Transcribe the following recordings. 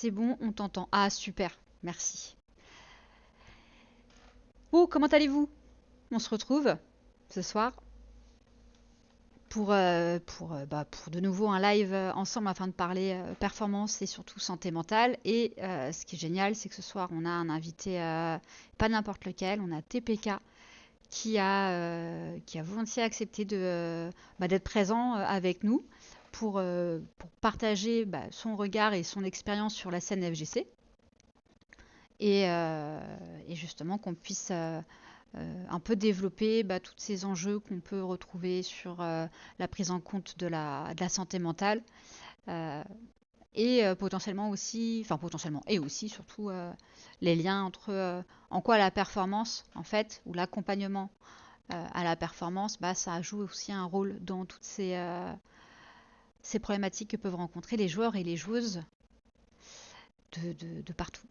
c'est bon, on t'entend. Ah, super, merci. Oh, comment allez-vous? On se retrouve ce soir pour de nouveau un live ensemble afin de parler performance et surtout santé mentale. Et ce qui est génial, c'est que ce soir, on a un invité, pas n'importe lequel, on a TPK qui a volontiers accepté d'être présent avec nous pour partager son regard et son expérience sur la scène FGC. Et justement qu'on puisse un peu développer tous ces enjeux qu'on peut retrouver sur la prise en compte de la santé mentale euh, et potentiellement aussi, enfin potentiellement et aussi surtout les liens entre en quoi la performance en fait ou l'accompagnement à la performance, ça joue aussi un rôle dans toutes ces problématiques que peuvent rencontrer les joueurs et les joueuses de partout.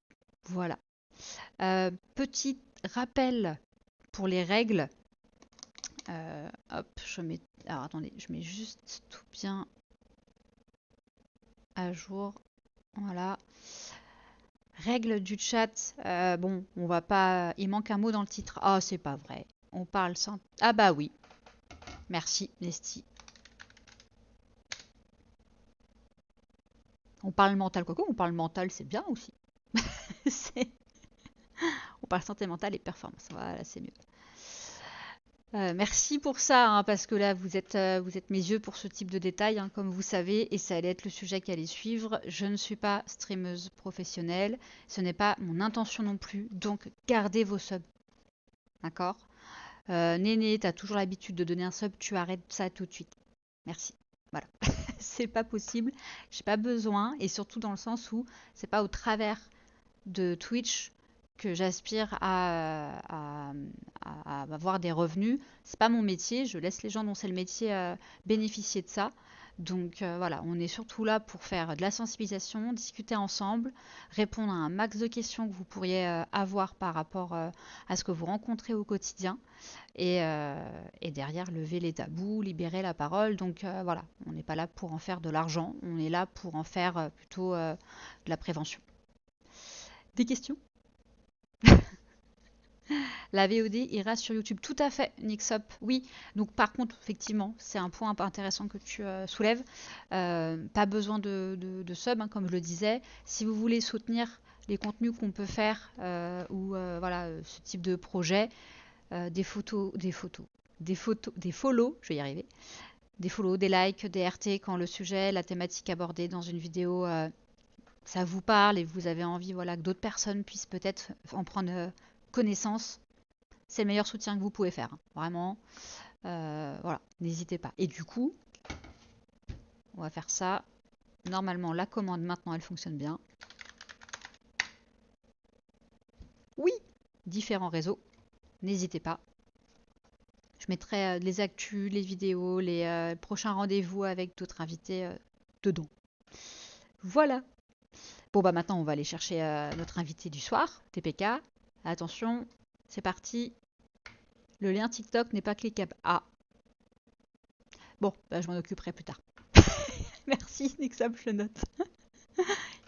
Voilà. Petit rappel pour les règles. Hop, je mets. Alors attendez, je mets juste tout bien à jour. Voilà. Règles du chat. Bon, on va pas. Il manque un mot dans le titre. Ah, c'est pas vrai. On parle sans. Ah bah oui. Merci, Nesty. On parle mental. Quoique, on parle mental, c'est bien aussi. On parle santé mentale et performance. Voilà, c'est mieux. Merci pour ça, hein, parce que là, vous êtes mes yeux pour ce type de détails, hein, comme vous savez, et ça allait être le sujet qui allait suivre. Je ne suis pas streameuse professionnelle, ce n'est pas mon intention non plus, donc gardez vos subs, d'accord? Néné, t'as toujours l'habitude de donner un sub, tu arrêtes ça tout de suite. Merci. Voilà. C'est pas possible, j'ai pas besoin, et surtout dans le sens où c'est pas au travers de Twitch que j'aspire à avoir des revenus. C'est pas mon métier, je laisse les gens dont c'est le métier bénéficier de ça. Donc voilà, on est surtout là pour faire de la sensibilisation, discuter ensemble, répondre à un max de questions que vous pourriez avoir par rapport à ce que vous rencontrez au quotidien et derrière lever les tabous, libérer la parole. Donc voilà, on n'est pas là pour en faire de l'argent, on est là pour en faire plutôt de la prévention. Des questions? La VOD ira sur YouTube. Tout à fait, Nixop. Oui. Donc, par contre, effectivement, c'est un point un peu intéressant que tu soulèves. Pas besoin de sub, hein, comme je le disais. Si vous voulez soutenir les contenus qu'on peut faire ou voilà ce type de projet, des follow, je vais y arriver, des follow, des likes, des RT quand le sujet, la thématique abordée dans une vidéo, ça vous parle et vous avez envie, voilà, que d'autres personnes puissent peut-être en prendre connaissance, c'est le meilleur soutien que vous pouvez faire, hein. Vraiment. Voilà, n'hésitez pas. Et du coup, on va faire ça. Normalement, la commande maintenant, elle fonctionne bien. Oui, différents réseaux. N'hésitez pas. Je mettrai les actus, les vidéos, les prochains rendez-vous avec d'autres invités dedans. Voilà. Bon, maintenant, on va aller chercher notre invité du soir, TPK. Attention, c'est parti. Le lien TikTok n'est pas cliquable. Ah, bon, je m'en occuperai plus tard. Merci, Nixab, je le note.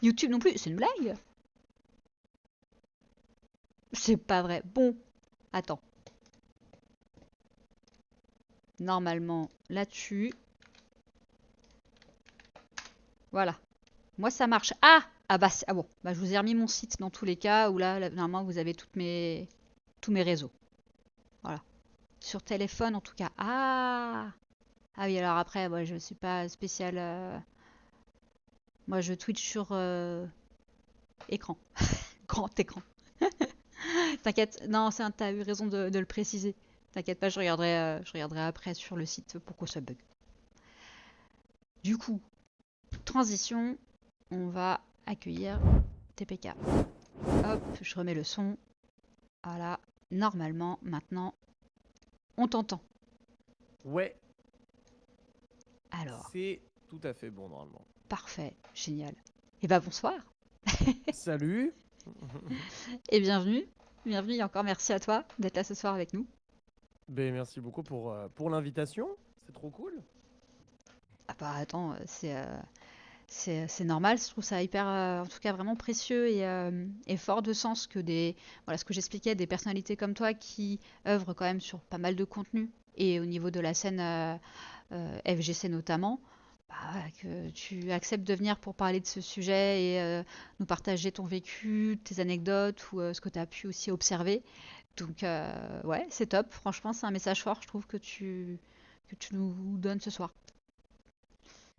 YouTube non plus, c'est une blague? C'est pas vrai. Bon, attends. Normalement, là-dessus. Voilà. Moi, ça marche. Ah bah, ah bon. Bah, je vous ai remis mon site dans tous les cas où là, normalement, vous avez tous mes réseaux. Voilà. Sur téléphone, en tout cas. Ah oui, alors après, moi, je suis pas spécial. Moi, je Twitch sur écran. Grand écran. T'inquiète. Non, t'as eu raison de le préciser. T'inquiète pas, je regarderai après sur le site pourquoi ça bug. Du coup, transition, on va accueillir TPK. Hop, je remets le son. Voilà, normalement, maintenant, on t'entend. Ouais, Alors, c'est tout à fait bon normalement. parfait, génial. Et bah bonsoir Salut. et bienvenue. Bienvenue et encore merci à toi d'être là ce soir avec nous. Ben, merci beaucoup pour l'invitation. C'est trop cool. Ah bah attends, c'est normal, je trouve ça hyper, en tout cas vraiment précieux et fort de sens que voilà, ce que j'expliquais, des personnalités comme toi qui œuvrent quand même sur pas mal de contenu et au niveau de la scène FGC notamment, bah, que tu acceptes de venir pour parler de ce sujet et nous partager ton vécu, tes anecdotes ou ce que tu as pu aussi observer. Donc ouais, c'est top. Franchement, c'est un message fort, je trouve, que tu nous donnes ce soir.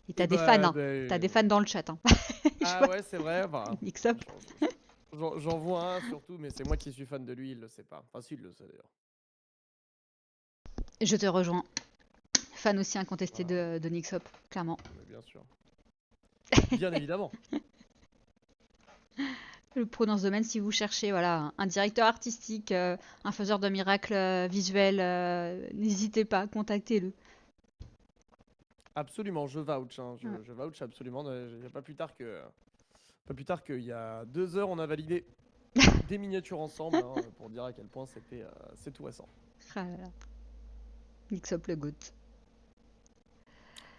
Et Et t'as des fans, bah, hein. T'as des fans dans le chat, hein. Je ah vois. ouais, c'est vrai. Enfin, Mix up. j'en j'en vois un surtout, mais c'est moi qui suis fan de lui, il le sait pas. Enfin, si, il le sait d'ailleurs. Je te rejoins. Fan aussi incontesté Voilà, de Nixop, clairement. mais bien sûr. Bien évidemment. Le pro dans ce domaine, si vous cherchez voilà, un directeur artistique, un faiseur de miracles visuels, n'hésitez pas, contactez-le. Absolument, je vouch, hein, Ouais. je vouch absolument. Il n'y a pas plus tard qu'il y a 2 heures, on a validé des miniatures ensemble, hein, pour dire à quel point c'est tout récent. Ah là là. Mix-up le GOAT.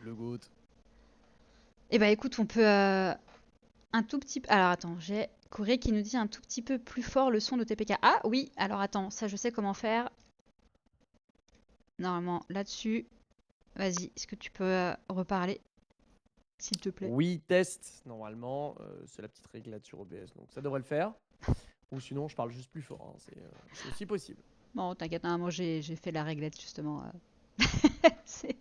Le GOAT. Eh ben écoute, on peut un tout petit peu. Alors attends, j'ai Corée qui nous dit un tout petit peu plus fort le son de TPK. Ah oui, alors attends, ça je sais comment faire. Normalement là-dessus. Vas-y, est-ce que tu peux reparler, s'il te plaît? Oui, test, normalement, c'est la petite réglette sur OBS, donc ça devrait le faire. Ou sinon, je parle juste plus fort, hein, c'est aussi possible. Bon, t'inquiète, hein, moi j'ai fait la réglette justement. C'est-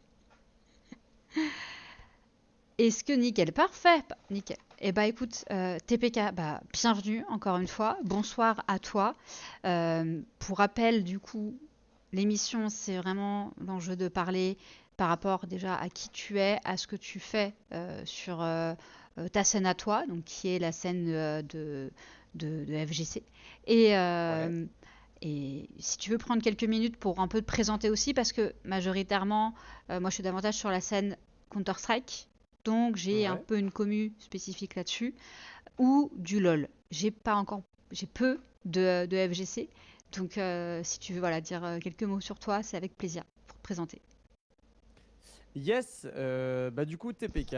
Est-ce que nickel? Parfait, nickel. Eh bah écoute, TPK, bah, bienvenue encore une fois. Bonsoir à toi. Pour rappel, du coup, l'émission, c'est vraiment l'enjeu de parler par rapport déjà à qui tu es, à ce que tu fais sur ta scène à toi, donc qui est la scène de FGC. Et, Ouais, euh, et si tu veux prendre quelques minutes pour un peu te présenter aussi, parce que majoritairement, moi je suis davantage sur la scène Counter-Strike, donc j'ai un ouais. peu une commu spécifique là-dessus, ou du LoL. J'ai peu de FGC, donc si tu veux voilà, dire quelques mots sur toi, c'est avec plaisir pour te présenter. Yes, bah du coup, TPK,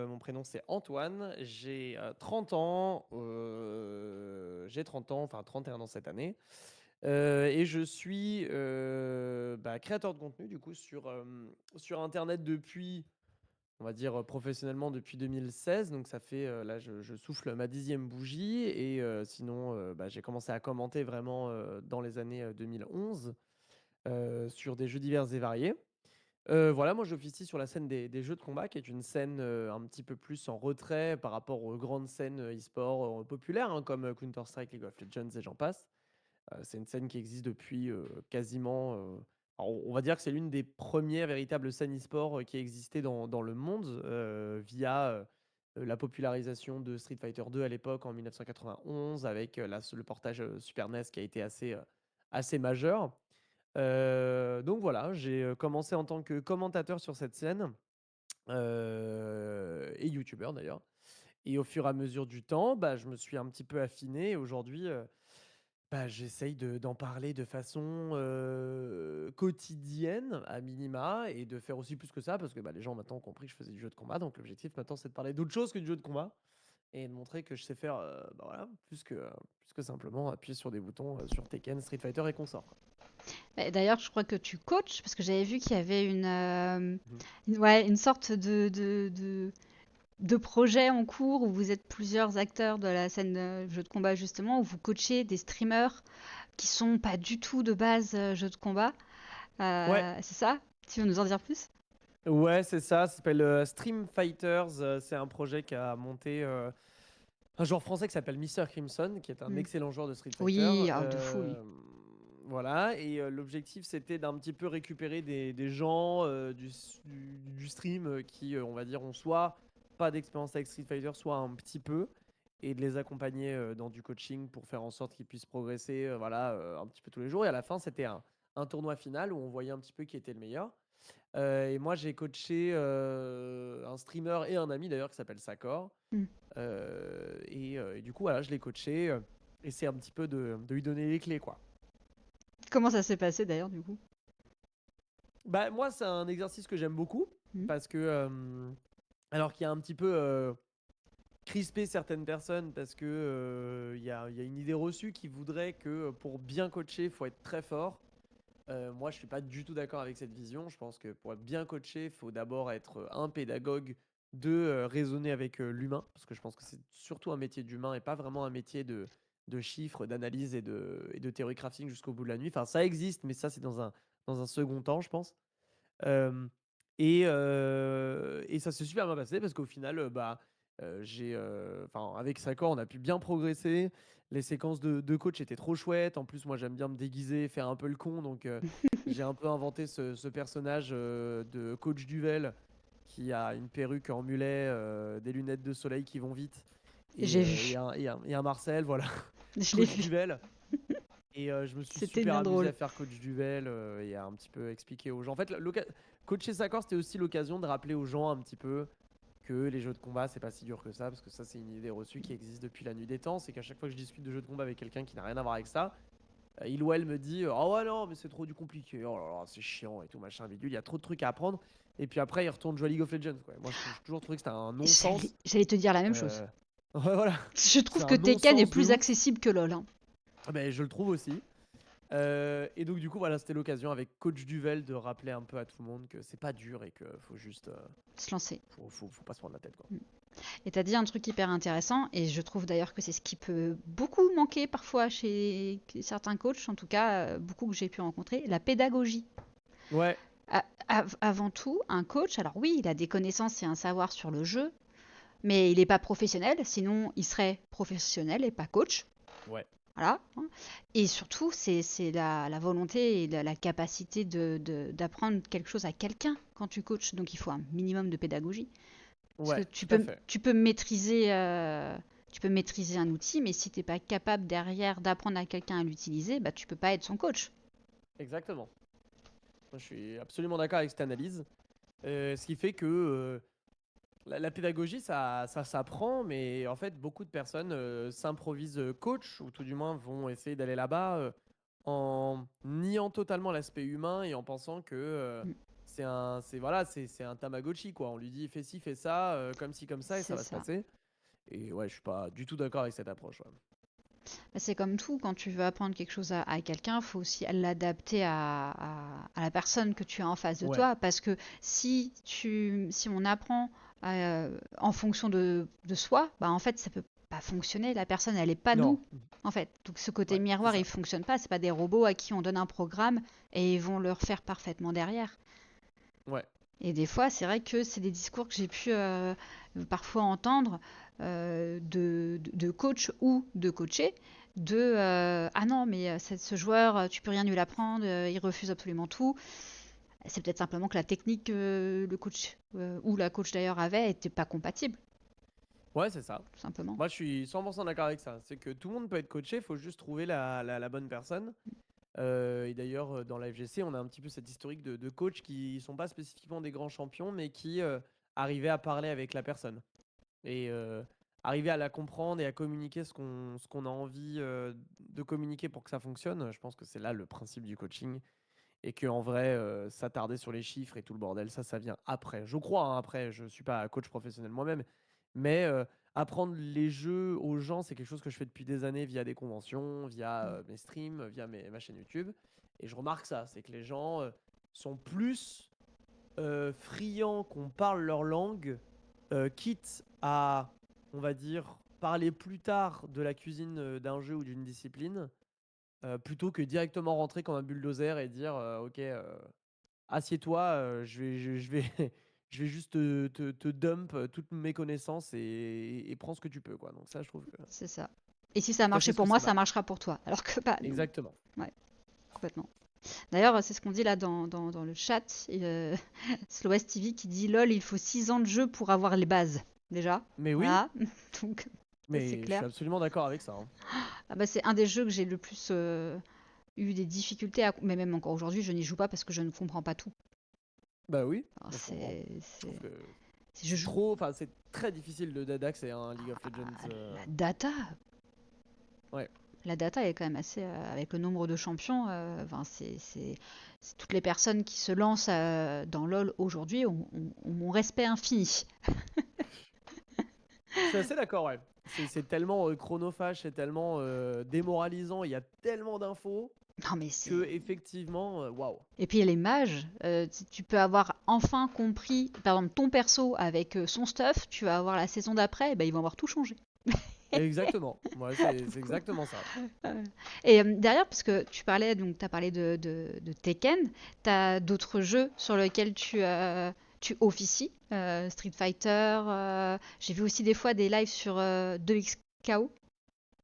mon prénom c'est Antoine, j'ai 30 ans, j'ai 30 ans, enfin 31 ans cette année, et je suis bah, créateur de contenu du coup sur Internet depuis, on va dire professionnellement depuis 2016, donc ça fait, là je souffle ma 10e bougie, et sinon bah, j'ai commencé à commenter vraiment dans les années 2011 sur des jeux divers et variés. Voilà, moi j'officie sur la scène des jeux de combat, qui est une scène un petit peu plus en retrait par rapport aux grandes scènes e-sport populaires, hein, comme Counter-Strike, League of Legends et j'en passe. C'est une scène qui existe depuis quasiment. Alors, on va dire que c'est l'une des premières véritables scènes e-sport qui existait dans le monde, via la popularisation de Street Fighter 2 à l'époque en 1991, avec le portage Super NES qui a été assez majeur. Donc voilà, j'ai commencé en tant que commentateur sur cette scène, et youtubeur d'ailleurs. Et au fur et à mesure du temps, bah, je me suis un petit peu affiné. Et aujourd'hui, bah, j'essaye d'en parler de façon quotidienne, à minima, et de faire aussi plus que ça, parce que bah, les gens maintenant ont compris que je faisais du jeu de combat. Donc l'objectif maintenant, c'est de parler d'autre chose que du jeu de combat, et de montrer que je sais faire bah, voilà, plus que simplement appuyer sur des boutons sur Tekken, Street Fighter et consorts, quoi. Bah, d'ailleurs, je crois que tu coaches, parce que j'avais vu qu'il y avait Mhm. ouais, une sorte de projet en cours où vous êtes plusieurs acteurs de la scène de jeux de combat justement, où vous coachez des streamers qui sont pas du tout de base jeux de combat. Ouais, C'est ça? Tu veux nous en dire plus? ouais, c'est ça. Ça s'appelle Stream Fighters. C'est un projet qui a monté un joueur français qui s'appelle Mister Crimson, qui est un Hmm. excellent joueur de Street Fighter. Oui, de fou lui. Voilà, et l'objectif c'était d'un petit peu récupérer des gens du stream qui, on va dire, ont soit pas d'expérience avec Street Fighter, soit un petit peu, et de les accompagner dans du coaching pour faire en sorte qu'ils puissent progresser, voilà, un petit peu tous les jours. Et à la fin, c'était un tournoi final où on voyait un petit peu qui était le meilleur. Et moi, j'ai coaché un streamer et un ami d'ailleurs qui s'appelle Sakor. Hmm. Et du coup, voilà, je l'ai coaché, et c'est un petit peu de lui donner les clés, quoi. Comment ça s'est passé d'ailleurs du coup? Bah, moi, c'est un exercice que j'aime beaucoup Hmm. parce que, alors qu'il y a un petit peu. crisper certaines personnes parce que il y a une idée reçue qui voudrait que pour bien coacher, il faut être très fort. Moi, je suis pas du tout d'accord avec cette vision. Je pense que pour être bien coaché, il faut d'abord être un pédagogue, deux raisonner avec l'humain, parce que je pense que c'est surtout un métier d'humain et pas vraiment un métier de chiffres, d'analyse et de théorie crafting jusqu'au bout de la nuit. Enfin, ça existe, mais ça, c'est dans un second temps, je pense. Euh, et ça s'est super bien passé parce qu'au final, enfin, avec Sakor, on a pu bien progresser. Les séquences de coach étaient trop chouettes. En plus, moi, j'aime bien me déguiser, faire un peu le con. Donc, j'ai un peu inventé ce personnage de coach Duvel qui a une perruque en mulet, des lunettes de soleil qui vont vite J'ai vu. et un Marcel, voilà, Je l'ai coach vu. Duvel. Et je me suis C'était super bien amusé drôle. à faire coach Duvel et à un petit peu expliquer aux gens. En fait, coacher Sakor, c'était aussi l'occasion de rappeler aux gens un petit peu que les jeux de combat, c'est pas si dur que ça, parce que ça, c'est une idée reçue qui existe depuis la nuit des temps. C'est qu'à chaque fois que je discute de jeux de combat avec quelqu'un qui n'a rien à voir avec ça, il ou elle me dit oh ouais, non, mais c'est trop du compliqué, oh là là, c'est chiant et tout, machin, bidule, il y a trop de trucs à apprendre. Et puis après, il retourne jouer à League of Legends, quoi. Moi, j'ai toujours trouvé que c'était un J'allais non-sens. j'allais te dire la même chose. Euh, Ouais, voilà, Je c'est trouve que un Tekken est non-sens de plus ouf. accessible que LoL, hein. Ah ben, je le trouve aussi. Et donc, du coup, voilà, c'était l'occasion avec Coach Duvel de rappeler un peu à tout le monde que c'est pas dur et que faut juste. Se lancer. Faut pas se prendre la tête, quoi. Mm. Et tu as dit un truc hyper intéressant, et je trouve d'ailleurs que c'est ce qui peut beaucoup manquer parfois chez certains coachs, en tout cas beaucoup que j'ai pu rencontrer, la pédagogie. Ouais, Avant tout, un coach, alors oui, il a des connaissances et un savoir sur le jeu, mais il n'est pas professionnel, sinon il serait professionnel et pas coach. ouais, Voilà. Et surtout, c'est la volonté et la capacité d'apprendre quelque chose à quelqu'un quand tu coaches. Donc il faut un minimum de pédagogie. Parce que ouais, tout à fait. tu peux maîtriser un outil, mais si tu n'es pas capable derrière d'apprendre à quelqu'un à l'utiliser, bah, tu peux pas être son coach. Exactement. Moi, je suis absolument d'accord avec cette analyse. Ce qui fait que la pédagogie, ça s'apprend, mais en fait, beaucoup de personnes s'improvisent coach, ou tout du moins vont essayer d'aller là-bas en niant totalement l'aspect humain et en pensant que Mm. c'est un Tamagotchi, quoi. On lui dit fais ci, fais ça, comme ci, comme ça, et ça C'est va se ça. passer. Et ouais, je suis pas du tout d'accord avec cette approche. Ouais. Bah, c'est comme tout, quand tu veux apprendre quelque chose à quelqu'un, il faut aussi l'adapter à la personne que tu as en face de Ouais. toi. Parce que si on apprend en fonction de soi, bah, en fait, ça peut pas fonctionner. La personne, elle n'est pas Non. nous, en fait. Donc ce côté Ouais, c'est miroir, il ça. fonctionne pas. C'est pas des robots à qui on donne un programme et ils vont le refaire parfaitement derrière. Ouais. Et des fois, c'est vrai que c'est des discours que j'ai pu parfois entendre de coach ou de coacher, ah non, mais ce joueur, tu peux rien lui apprendre, il refuse absolument tout. C'est peut-être simplement que la technique que le coach ou la coach d'ailleurs avait était pas compatible, Ouais, c'est ça. tout simplement. Moi, je suis 100% d'accord avec ça. C'est que tout le monde peut être coaché, il faut juste trouver la bonne personne. Et d'ailleurs, dans la FGC, on a un petit peu cette historique de coachs qui sont pas spécifiquement des grands champions, mais qui arrivaient à parler avec la personne et arriver à la comprendre et à communiquer ce qu'on a envie de communiquer pour que ça fonctionne. Je pense que c'est là le principe du coaching et que en vrai, s'attarder sur les chiffres et tout le bordel, ça vient après. Je crois, hein, après, je suis pas coach professionnel moi-même, mais apprendre les jeux aux gens, c'est quelque chose que je fais depuis des années via des conventions, via Mm. mes streams, via ma chaîne YouTube. Et je remarque ça, c'est que les gens sont plus friands qu'on parle leur langue, quitte à, on va dire, parler plus tard de la cuisine d'un jeu ou d'une discipline, plutôt que directement rentrer comme un bulldozer et dire ok, assieds-toi, je vais, je vais juste te dump toutes mes connaissances et prends ce que tu peux, quoi. Donc ça, je trouve que C'est ça. Et si ça ça marchait c'est ce pour que moi, c'est ça mal. marchera pour toi. Alors que, bah non. Exactement. Ouais, complètement. D'ailleurs, c'est ce qu'on dit là dans le chat. Slow TV qui dit LOL, il faut 6 ans de jeu pour avoir les bases. Déjà. Mais oui, Voilà. Donc, ça c'est mais je suis clair. absolument d'accord avec ça, hein. Ah bah, c'est un des jeux que j'ai le plus eu des difficultés à. Mais même encore aujourd'hui, je n'y joue pas parce que je ne comprends pas tout. Bah oui, Alors, moi, je comprends. Je trouve que je joue. enfin, c'est très difficile d'accès à un League of Legends. La data. Ouais, La data est quand même assez. Avec le nombre de champions, enfin, toutes les personnes qui se lancent dans LoL aujourd'hui ont mon respect infini. Je suis assez d'accord, ouais. C'est tellement chronophage, c'est tellement démoralisant, il y a tellement d'infos Non, mais que c'est. effectivement, waouh. Et puis les mages, tu peux avoir enfin compris, par exemple, ton perso avec son stuff, tu vas avoir la saison d'après, et ben, ils vont avoir tout changé. Exactement. Ouais, c'est Cool. exactement ça. Euh, Et derrière, parce que tu parlais, donc tu as parlé de Tekken, tu as d'autres jeux sur lesquels tu officies, Street Fighter, j'ai vu aussi des fois des lives sur 2XKO.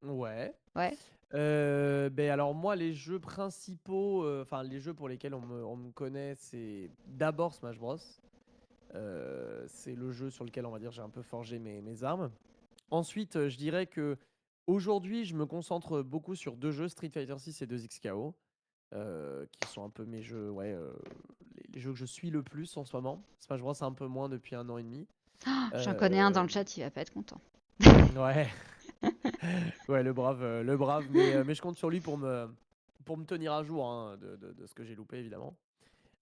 Ouais. Ouais. Ben alors moi, les jeux principaux, enfin les jeux pour lesquels on me connaît, c'est d'abord Smash Bros. C'est le jeu sur lequel on va dire j'ai un peu forgé mes armes. Ensuite, je dirais que aujourd'hui, je me concentre beaucoup sur deux jeux, Street Fighter 6 et 2XKO, qui sont un peu mes jeux, ouais, les jeux que je suis le plus en ce moment. Smash Bros un peu moins depuis 1 an et demi. Ah, j'en connais un dans Euh, le chat, il va pas être content. ouais, ouais, le brave, mais je compte sur lui pour me tenir à jour hein, de ce que j'ai loupé évidemment.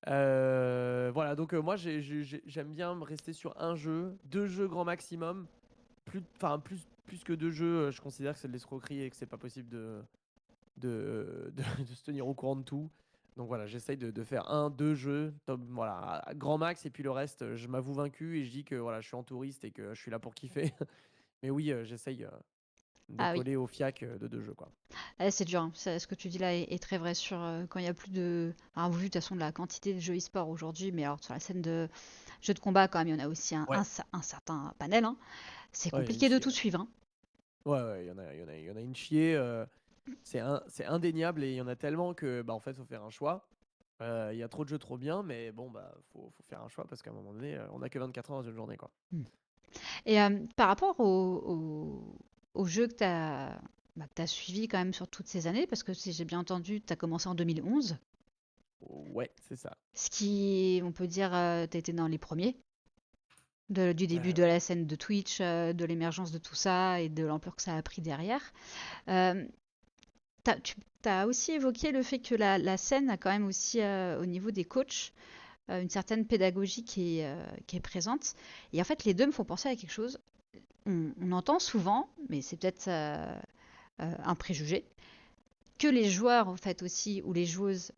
Voilà, donc moi j'aime bien me rester sur un jeu, deux jeux grand maximum. Enfin, plus que deux jeux, je considère que c'est de l'escroquerie et que c'est pas possible de se tenir au courant de tout. Donc voilà, j'essaye de faire un, deux jeux, voilà, à grand max, et puis le reste, je m'avoue vaincu et je dis que voilà, je suis en touriste et que je suis là pour kiffer. Mais oui, j'essaye de Ah oui. coller au fiac de deux jeux, quoi. C'est dur, hein. Ce que tu dis là est très vrai sur quand il y a plus de. Alors, vu de toute façon de la quantité de jeux e-sport aujourd'hui, mais alors sur la scène de jeux de combat, quand même, il y en a aussi Ouais, un certain panel, hein. C'est ouais, il y a une compliqué de chier. tout suivre, hein. Ouais, ouais, il y en a une chier. C'est indéniable et il y en a tellement que, bah, en fait, faut faire un choix. Il y a trop de jeux trop bien, mais bon, bah, faut faire un choix parce qu'à un moment donné, on a que 24 heures dans une journée, quoi. Mm. Et par rapport au jeu que tu as suivi quand même sur toutes ces années, parce que si j'ai bien entendu, tu as commencé en 2011, Ouais, c'est ça. ce qui, on peut dire, tu as été dans les premiers du début Euh, de la scène de Twitch, de l'émergence de tout ça et de l'ampleur que ça a pris derrière. Euh, tu as aussi évoqué le fait que la scène a quand même aussi, au niveau des coachs, une certaine pédagogie qui est présente. Et en fait, les deux me font penser à quelque chose. On entend souvent, mais c'est peut-être un préjugé, que les joueurs, en fait, aussi, ou les joueuses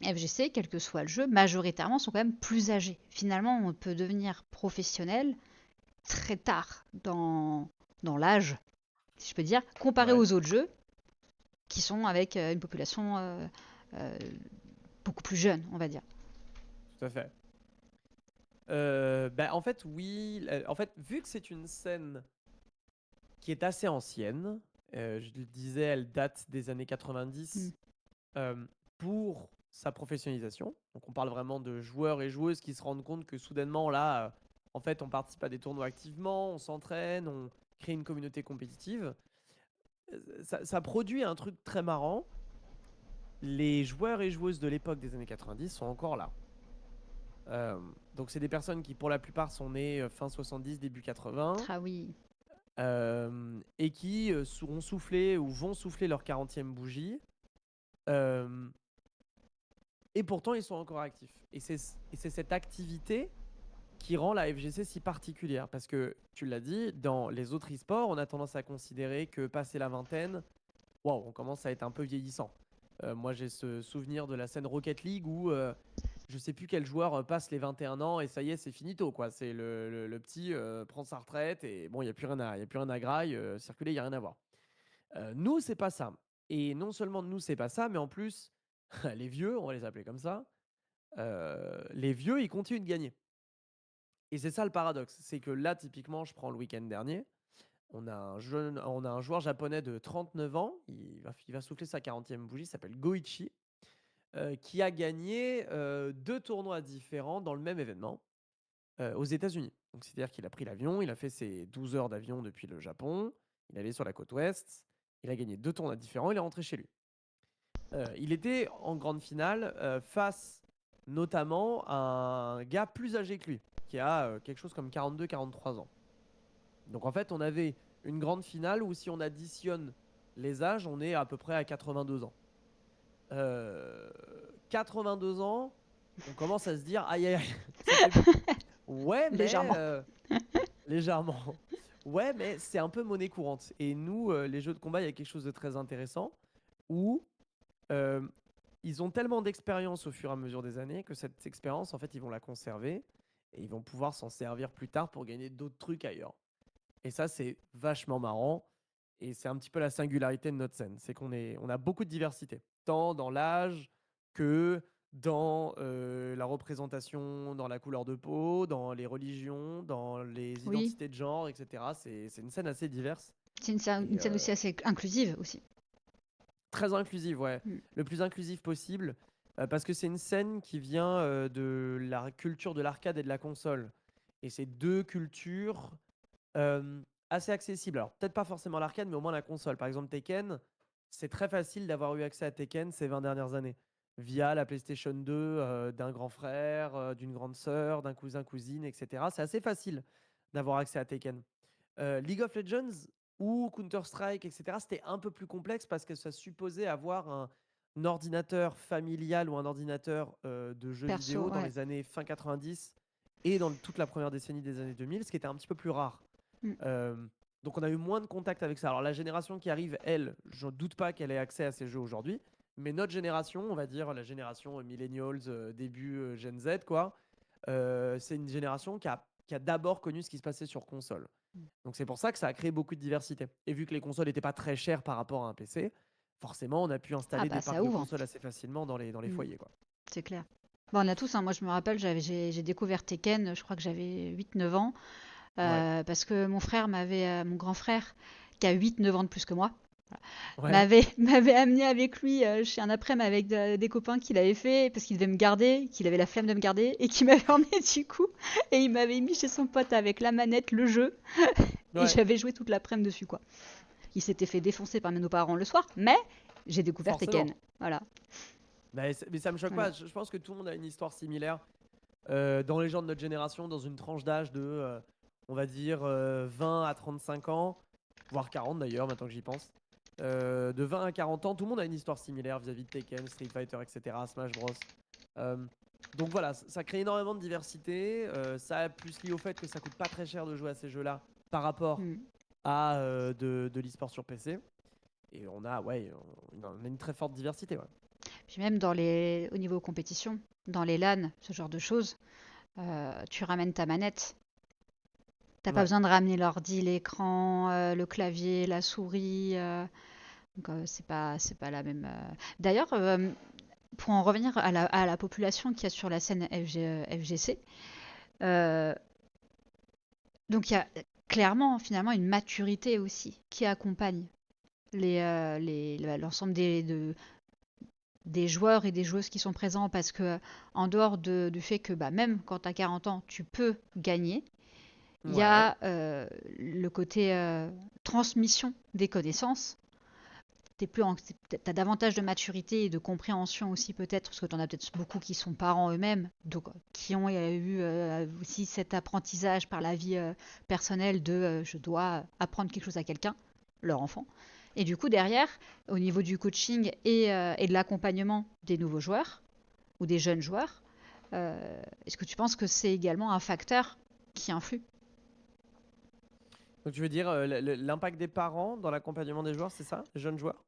FGC, quel que soit le jeu, majoritairement sont quand même plus âgés. Finalement, on peut devenir professionnel très tard dans l'âge, si je peux dire, comparé ouais, aux autres jeux qui sont avec une population euh, beaucoup plus jeune, on va dire. tout à fait. Bah, en fait, oui. En fait, vu que c'est une scène qui est assez ancienne, je le disais, elle date des années Mm. 90 euh, pour sa professionnalisation. Donc, on parle vraiment de joueurs et joueuses qui se rendent compte que soudainement, là, en fait, on participe à des tournois activement, on s'entraîne, on crée une communauté compétitive. Ça produit un truc très marrant. Les joueurs et joueuses de l'époque des années 90 sont encore là. Euh, donc, c'est des personnes qui, pour la plupart, sont nées fin 70, début 80, Ah oui, et qui ont soufflé ou vont souffler leur 40e bougie. Euh, et pourtant, ils sont encore actifs. Et c'est cette activité qui rend la FGC si particulière. Parce que, tu l'as dit, dans les autres e-sports, on a tendance à considérer que passer la vingtaine, waouh, on commence à être un peu vieillissant. Moi, j'ai ce souvenir de la scène Rocket League où je sais plus quel joueur passe les 21 ans et ça y est, c'est finito, quoi. C'est le petit prend sa retraite et bon, il n'y a plus rien à, y a plus rien à graille, circuler, il n'y a rien à voir. Nous, c'est pas ça. Et non seulement nous, c'est pas ça, mais en plus, les vieux, on va les appeler comme ça, les vieux, ils continuent de gagner. Et c'est ça le paradoxe. C'est que là, typiquement, je prends le week-end dernier. On a un joueur japonais de 39 ans. Il va souffler sa 40e bougie. Il s'appelle Goichi. Qui a gagné deux tournois différents dans le même événement aux États-Unis. Donc, c'est-à-dire qu'il a pris l'avion. Il a fait ses 12 heures d'avion depuis le Japon. Il est allé sur la côte ouest. Il a gagné deux tournois différents. Il est rentré chez lui. Il était en grande finale face notamment à un gars plus âgé que lui, qui a quelque chose comme 42-43 ans. Donc en fait, on avait une grande finale où si on additionne les âges, on est à peu près à 82 ans. Euh, 82 ans, on commence à se dire, aïe aïe aïe, ça fait beaucoup. Ouais, mais légèrement. légèrement. Ouais, mais c'est un peu monnaie courante. Et nous, les jeux de combat, il y a quelque chose de très intéressant où euh, ils ont tellement d'expérience au fur et à mesure des années que cette expérience, en fait, ils vont la conserver et ils vont pouvoir s'en servir plus tard pour gagner d'autres trucs ailleurs. Et ça, c'est vachement marrant. Et c'est un petit peu la singularité de notre scène. C'est on a beaucoup de diversité, tant dans l'âge que dans la représentation, dans la couleur de peau, dans les religions, dans les Oui, identités de genre, etc. C'est une scène assez diverse c'est une et scène aussi assez inclusive aussi. très inclusive, ouais. Mm. Le plus inclusive possible. Parce que c'est une scène qui vient de la culture de l'arcade et de la console. Et c'est deux cultures assez accessible. Alors, peut-être pas forcément l'arcade, mais au moins la console. Par exemple, Tekken, c'est très facile d'avoir eu accès à Tekken ces 20 dernières années via la PlayStation 2 d'un grand frère, d'une grande sœur, d'un cousin, cousine, etc. C'est assez facile d'avoir accès à Tekken. League of Legends ou Counter-Strike, etc., c'était un peu plus complexe parce que ça supposait avoir un ordinateur familial ou un ordinateur de jeux Perso, vidéo dans ouais. les années fin 90 et dans toute la première décennie des années 2000, ce qui était un petit peu plus rare. Mm. Euh, donc on a eu moins de contact avec ça. Alors la génération qui arrive, elle, je ne doute pas qu'elle ait accès à ces jeux aujourd'hui. Mais notre génération, on va dire la génération millennials, début Gen Z, quoi, c'est une génération qui a d'abord connu ce qui se passait sur console. Donc c'est pour ça que ça a créé beaucoup de diversité. Et vu que les consoles n'étaient pas très chères par rapport à un PC, forcément on a pu Ah installer bah des parcs ça de ouvre, consoles assez facilement dans les Mm. foyers, quoi. C'est clair. Bon, on a tous, hein. Moi je me rappelle, j'ai découvert Tekken, je crois que j'avais 8 9 ans, Ouais, parce que mon grand frère, qui a 8 9 ans de plus que moi, ouais, m'avait amené avec lui chez un après-midi avec des copains qu'il avait fait parce qu'il devait me garder, qu'il avait la flemme de me garder et qui m'avait emmené du coup et il m'avait mis chez son pote avec la manette, le jeu et ouais, j'avais joué toute l'après-midi dessus quoi. Il s'était fait défoncer par nos parents le soir, mais j'ai découvert Tekken. forcément. Voilà, Mais ça me choque voilà. pas. Je pense que tout le monde a une histoire similaire. Dans les gens de notre génération, dans une tranche d'âge de, on va dire, 20 à 35 ans, voire 40 d'ailleurs, maintenant que j'y pense. De 20 à 40 ans, tout le monde a une histoire similaire vis-à-vis de Tekken, Street Fighter, etc., Smash Bros. Euh, donc voilà, ça crée énormément de diversité. Ça a plus lié au fait que ça coûte pas très cher de jouer à ces jeux-là par rapport Hmm. à de l'e-sport sur PC. Et on a, ouais, on a une très forte diversité. Ouais. Puis même au niveau compétition, dans les LAN, ce genre de choses, tu ramènes ta manette. T'as pas Ouais. besoin de ramener l'ordi, l'écran, le clavier, la souris. Donc c'est pas la même. D'ailleurs, pour en revenir à la population qu'il y a sur la scène FGC, euh, donc il y a clairement finalement une maturité aussi qui accompagne l'ensemble des joueurs et des joueuses qui sont présents parce que en dehors du fait que bah, même quand tu as 40 ans, tu peux gagner, il y Ouais. a le côté transmission des connaissances. T'as davantage de maturité et de compréhension aussi peut-être, parce que tu en as peut-être beaucoup qui sont parents eux-mêmes, donc qui ont eu aussi cet apprentissage par la vie personnelle de je dois apprendre quelque chose à quelqu'un, leur enfant. Et du coup derrière, au niveau du coaching et de l'accompagnement des nouveaux joueurs ou des jeunes joueurs, est-ce que tu penses que c'est également un facteur qui influe? Donc tu veux dire l'impact des parents dans l'accompagnement des joueurs, c'est ça, les jeunes joueurs?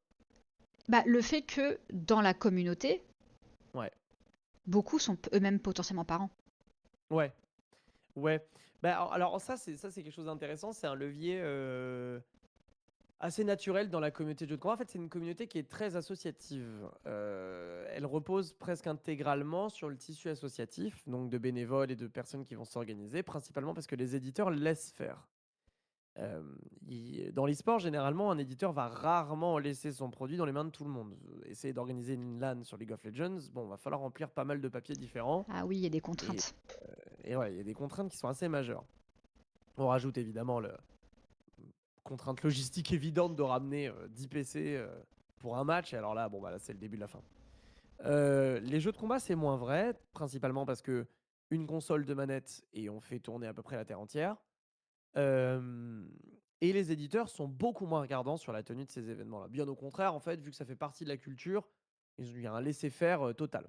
Bah, le fait que dans la communauté, Ouais. beaucoup sont eux-mêmes potentiellement parents. Ouais. Ouais. Bah, alors ça c'est quelque chose d'intéressant. C'est un levier assez naturel dans la communauté de jeux de combat. En fait, c'est une communauté qui est très associative. Elle repose presque intégralement sur le tissu associatif, donc de bénévoles et de personnes qui vont s'organiser, principalement parce que les éditeurs laissent faire. Euh, dans l'e-sport, généralement, un éditeur va rarement laisser son produit dans les mains de tout le monde. Essayer d'organiser une LAN sur League of Legends, bon, va falloir remplir pas mal de papiers différents. Ah oui, il y a des Et, contraintes. et ouais, il y a des contraintes qui sont assez majeures. On rajoute évidemment la contrainte logistique évidente de ramener 10 PC pour un match. Et alors là, bon, bah, là, c'est le début de la fin. Les jeux de combat, c'est moins vrai, principalement parce que une console de manette et on fait tourner à peu près la terre entière. Euh, et les éditeurs sont beaucoup moins regardants sur la tenue de ces événements-là. Bien au contraire, en fait, vu que ça fait partie de la culture, il y a un laisser-faire total.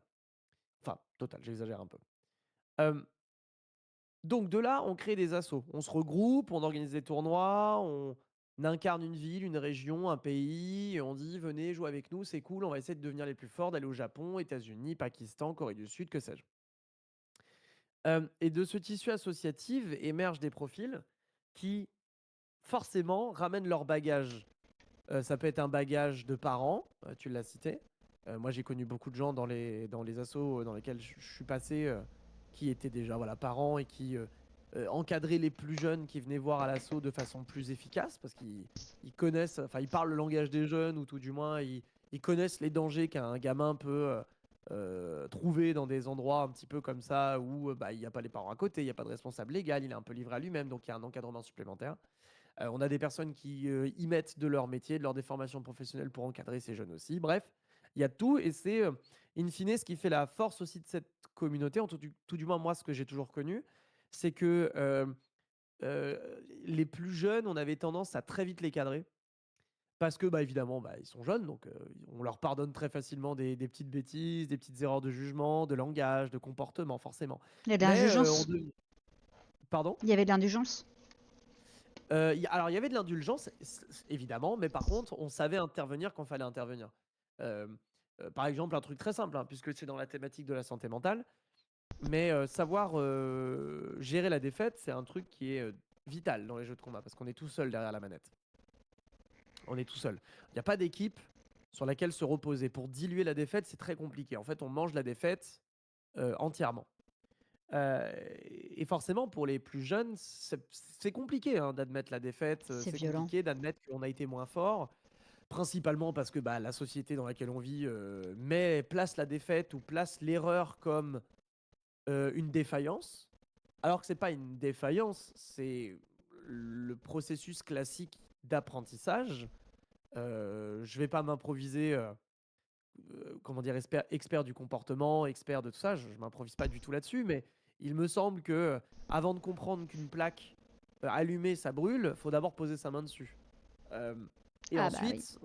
Enfin, total, j'exagère un peu. Euh, Donc de là, on crée des assos. On se regroupe, on organise des tournois, on incarne une ville, une région, un pays, et on dit venez jouer avec nous, c'est cool, on va essayer de devenir les plus forts, d'aller au Japon, États-Unis, Pakistan, Corée du Sud, que sais-je. Et de ce tissu associatif émergent des profils qui forcément ramènent leur bagage. Ça peut être un bagage de parents, tu l'as cité. Moi, j'ai connu beaucoup de gens dans les assos dans lesquels je suis passé qui étaient déjà voilà, parents et qui encadraient les plus jeunes qui venaient voir à l'asso de façon plus efficace parce qu'ils connaissent, enfin, ils parlent le langage des jeunes ou tout du moins, ils connaissent les dangers qu'un gamin peut trouver dans des endroits un petit peu comme ça où bah, il n'y a pas les parents à côté, il n'y a pas de responsable légal, il est un peu livré à lui-même, donc il y a un encadrement supplémentaire. On a des personnes qui y mettent de leur métier, de leur déformation professionnelle pour encadrer ces jeunes aussi. Bref, il y a tout et c'est in fine ce qui fait la force aussi de cette communauté, tout du moins moi ce que j'ai toujours connu, c'est que les plus jeunes, on avait tendance à très vite les cadrer. Parce que, bah, évidemment, bah, ils sont jeunes, donc on leur pardonne très facilement des petites bêtises, des petites erreurs de jugement, de langage, de comportement, forcément. Il y a de Mais l'indulgence. Pardon. Il y avait de l'indulgence. Alors, il y avait de l'indulgence, évidemment, mais par contre, on savait intervenir quand il fallait intervenir. Euh, Par exemple, un truc très simple, hein, puisque c'est dans la thématique de la santé mentale, mais savoir gérer la défaite, c'est un truc qui est vital dans les jeux de combat, parce qu'on est tout seul derrière la manette. On est tout seul. Il n'y a pas d'équipe sur laquelle se reposer. Pour diluer la défaite, c'est très compliqué. En fait, on mange la défaite entièrement. Et forcément, pour les plus jeunes, c'est compliqué hein, d'admettre la défaite. C'est C'est violent. compliqué d'admettre qu'on a été moins fort, principalement parce que bah, la société dans laquelle on vit place la défaite ou place l'erreur comme une défaillance, alors que c'est pas une défaillance, c'est le processus classique d'apprentissage. Je vais pas m'improviser comment dire, expert du comportement, expert de tout ça. Je m'improvise pas du tout là-dessus, mais il me semble que avant de comprendre qu'une plaque allumée, ça brûle, faut d'abord poser sa main dessus. Euh, et Ah bah oui. ensuite,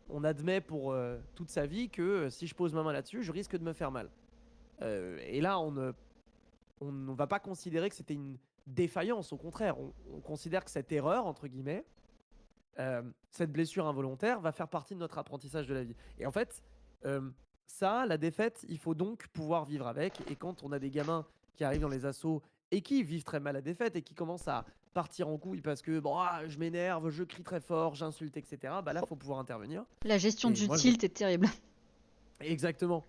on admet pour toute sa vie que si je pose ma main là-dessus, je risque de me faire mal. Et là, on ne va pas considérer que c'était une défaillance. Au contraire, on considère que cette erreur, entre guillemets, cette blessure involontaire va faire partie de notre apprentissage de la vie. Et en fait, ça, la défaite, il faut donc pouvoir vivre avec. Et quand on a des gamins qui arrivent dans les assauts et qui vivent très mal la défaite et qui commencent à partir en couille parce que bon, je m'énerve, je crie très fort, j'insulte, etc., bah là, il faut pouvoir intervenir. La gestion Et du moi, tilt est terrible. exactement.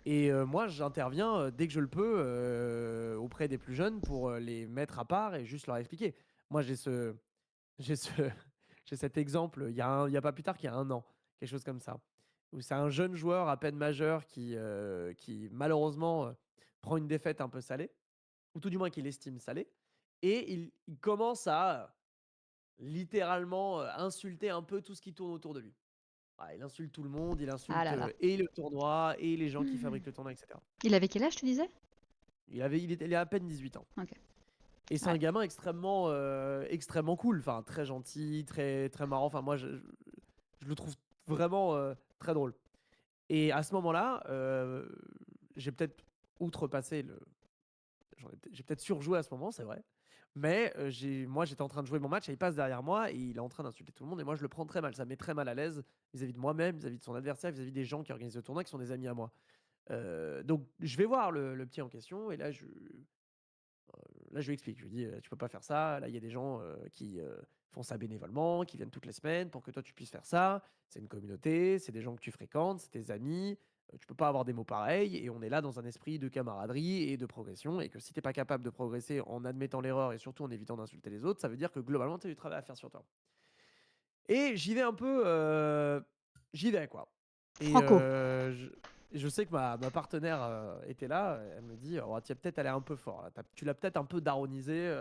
Et moi, j'interviens dès que je le peux auprès des plus jeunes pour les mettre à part et juste leur expliquer. Moi, j'ai ce, j'ai cet exemple, il y a pas plus tard qu'il y a un an, quelque chose comme ça, où c'est un jeune joueur à peine majeur qui malheureusement prend une défaite un peu salée, ou tout du moins qu'il estime salée, et il commence à littéralement insulter un peu tout ce qui tourne autour de lui. Ah, il insulte tout le monde, il Ah insulte là là. et le tournoi, et les gens qui fabriquent le tournoi, etc. Il avait quel âge, tu disais? Il a à peine 18 ans. Ok. Et c'est Ouais. un gamin extrêmement cool, enfin très gentil, très, très marrant. Enfin, moi, je le trouve vraiment très drôle. Et à ce moment-là, j'ai peut-être outrepassé le. J'ai peut-être surjoué à ce moment, c'est vrai. Mais moi, j'étais en train de jouer mon match et il passe derrière moi et il est en train d'insulter tout le monde. Et moi, je le prends très mal. Ça me met très mal à l'aise vis-à-vis de moi-même, vis-à-vis de son adversaire, vis-à-vis des gens qui organisent le tournoi, qui sont des amis à moi. Donc, je vais voir le petit en question et là, je lui explique. Je lui dis, tu peux pas faire ça. Là, il y a des gens qui font ça bénévolement, qui viennent toutes les semaines pour que toi, tu puisses faire ça. C'est une communauté, c'est des gens que tu fréquentes, c'est tes amis. Tu peux pas avoir des mots pareils. Et on est là dans un esprit de camaraderie et de progression. Et que si t'es pas capable de progresser en admettant l'erreur et surtout en évitant d'insulter les autres, ça veut dire que globalement, tu as du travail à faire sur toi. Et j'y vais un peu, j'y vais quoi. Et Franco. je sais que ma partenaire était là. Elle me dit, oh, tu es peut-être allé un peu fort. Là. Tu l'as peut-être un peu daronisé,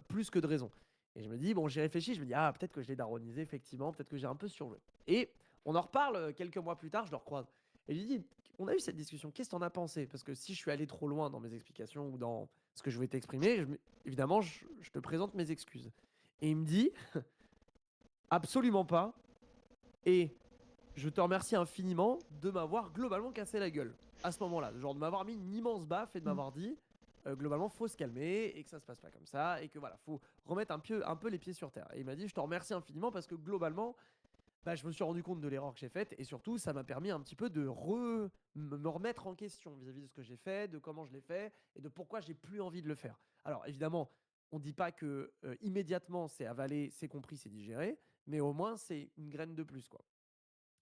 plus que de raison. Et je me dis, bon, j'y réfléchis. Je me dis, ah, peut-être que je l'ai daronisé, effectivement. Peut-être que j'ai un peu surjoué. Et on en reparle quelques mois plus tard. Je le recroise. Et je lui dis, on a eu cette discussion. Qu'est-ce que t'en as pensé? Parce que si je suis allé trop loin dans mes explications ou dans ce que je voulais t'exprimer, évidemment, je te présente mes excuses. Et il me dit, absolument pas. Et je te remercie infiniment de m'avoir globalement cassé la gueule à ce moment-là. Genre de m'avoir mis une immense baffe et de m'avoir dit globalement, faut se calmer et que ça se passe pas comme ça et que voilà, faut remettre un peu les pieds sur terre. Et il m'a dit, je te remercie infiniment parce que globalement, bah, je me suis rendu compte de l'erreur que j'ai faite et surtout, ça m'a permis un petit peu de me remettre en question vis-à-vis de ce que j'ai fait, de comment je l'ai fait et de pourquoi j'ai plus envie de le faire. Alors évidemment, on dit pas que immédiatement c'est avalé, c'est compris, c'est digéré, mais au moins c'est une graine de plus quoi.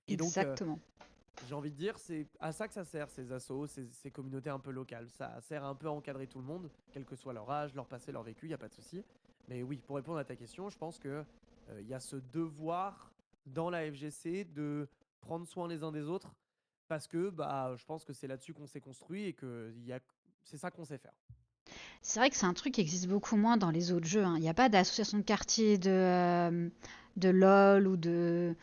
Et donc, Exactement. j'ai envie de dire, c'est à ça que ça sert, ces assos, ces communautés un peu locales. Ça sert un peu à encadrer tout le monde, quel que soit leur âge, leur passé, leur vécu, il n'y a pas de souci. Mais oui, pour répondre à ta question, je pense que il y a ce devoir dans la FGC de prendre soin les uns des autres, parce que bah, je pense que c'est là-dessus qu'on s'est construit et que c'est ça qu'on sait faire. C'est vrai que c'est un truc qui existe beaucoup moins dans les autres jeux, hein. Il n'y a pas d'association de quartier de LoL ou de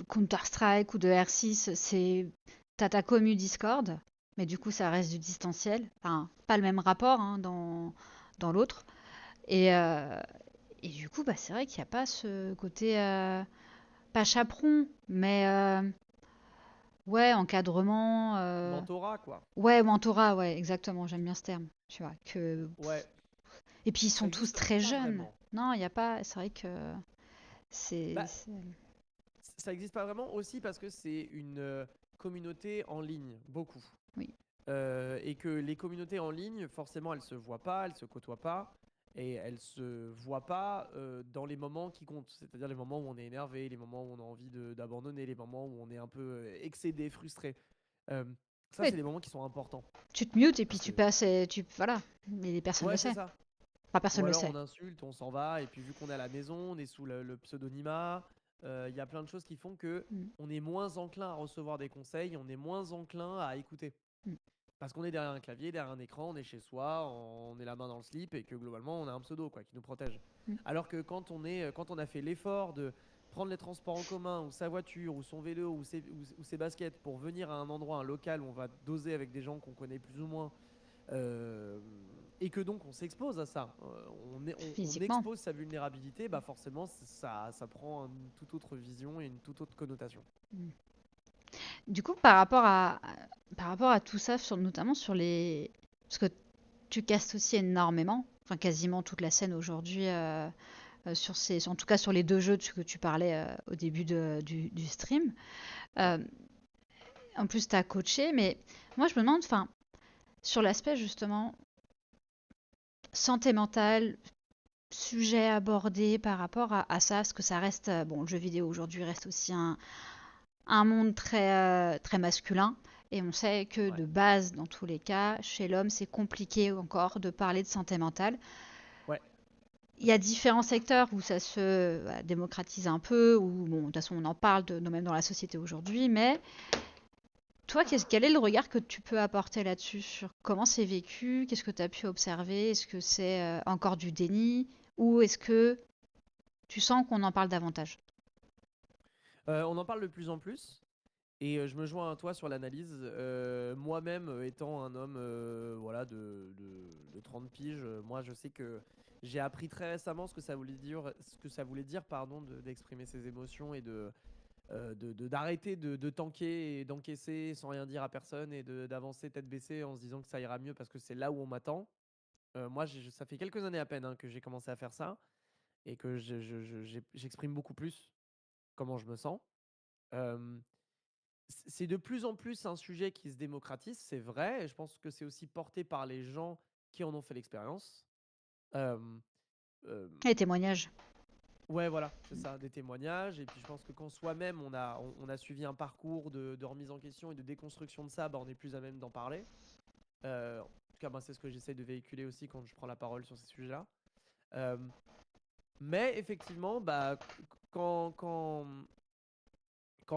Counter-Strike ou de R6. T'as ta commu Discord, mais du coup ça reste du distanciel. Enfin, pas le même rapport hein, dans l'autre. Et, euh, et du coup, bah, c'est vrai qu'il n'y a pas ce côté, pas chaperon, mais ouais, encadrement. Mentorat, quoi. Ouais, mentorat, ouais, exactement, j'aime bien ce terme. Tu vois, que Ouais, et puis ils ça sont tous existe très pas jeunes. vraiment. Non, il y a pas. C'est vrai que c'est. Bah, ça existe pas vraiment aussi parce que c'est une communauté en ligne, beaucoup. Oui. Et que les communautés en ligne, forcément, elles se voient pas, elles se côtoient pas, et elles se voient pas dans les moments qui comptent. C'est-à-dire les moments où on est énervé, les moments où on a envie d'abandonner, les moments où on est un peu excédé, frustré. Euh, Ça, Ouais, c'est des moments qui sont importants. tu te mutes et puis Parce que, tu passes. Voilà. Mais les personnes le ouais, c'est savent. ça. Enfin, Ou personne le alors sait. on insulte, on s'en va, et puis vu qu'on est à la maison, on est sous le pseudonymat. Il y a plein de choses qui font que Mm, on est moins enclin à recevoir des conseils, on est moins enclin à écouter. mm. Parce qu'on est derrière un clavier, derrière un écran, on est chez soi, on est la main dans le slip et que globalement on a un pseudo quoi, qui nous protège. Mm. Alors que quand on a fait l'effort de prendre les transports en commun ou sa voiture ou son vélo ou ses baskets pour venir à un endroit, un local où on va doser avec des gens qu'on connaît plus ou moins euh, et que donc on s'expose à ça, on Physiquement. expose sa vulnérabilité, bah forcément ça prend une toute autre vision et une toute autre connotation. Mm. Du coup, par rapport à tout ça, notamment sur les. Parce que tu castes aussi énormément. Enfin, quasiment toute la scène aujourd'hui. En tout cas sur les deux jeux que tu parlais au début du stream. Ouais. Euh, En plus, tu as coaché, mais moi je me demande, enfin, sur l'aspect justement santé mentale, sujet abordé par rapport à ça, parce que ça reste, bon, le jeu vidéo aujourd'hui reste aussi un monde très masculin, et on sait que Ouais. de base, dans tous les cas, chez l'homme, c'est compliqué encore de parler de santé mentale. Ouais. Il y a différents secteurs où ça se démocratise un peu, où, bon, de toute façon, on en parle même dans la société aujourd'hui, mais toi, quel est le regard que tu peux apporter là-dessus, sur comment c'est vécu, qu'est-ce que tu as pu observer, est-ce que c'est encore du déni, ou est-ce que tu sens qu'on en parle davantage? On en parle de plus en plus. Et je me joins à toi sur l'analyse. Moi-même, étant un homme voilà, de 30 piges, moi je sais que j'ai appris très récemment ce que ça voulait dire pardon, d'exprimer ses émotions et d'arrêter de tanker et d'encaisser sans rien dire à personne et d'avancer tête baissée en se disant que ça ira mieux parce que c'est là où on m'attend. Moi, ça fait quelques années à peine hein, que j'ai commencé à faire ça et que j'exprime beaucoup plus comment je me sens. Euh, c'est de plus en plus un sujet qui se démocratise, c'est vrai, et je pense que c'est aussi porté par les gens qui en ont fait l'expérience. Euh, euh, Les témoignages. ouais, voilà, c'est ça, des témoignages. Et puis je pense que quand soi-même on a suivi un parcours de remise en question et de déconstruction de ça, bah, on est plus à même d'en parler. En tout cas, bah, c'est ce que j'essaie de véhiculer aussi quand je prends la parole sur ces sujets-là. Euh, mais effectivement, bah, quand,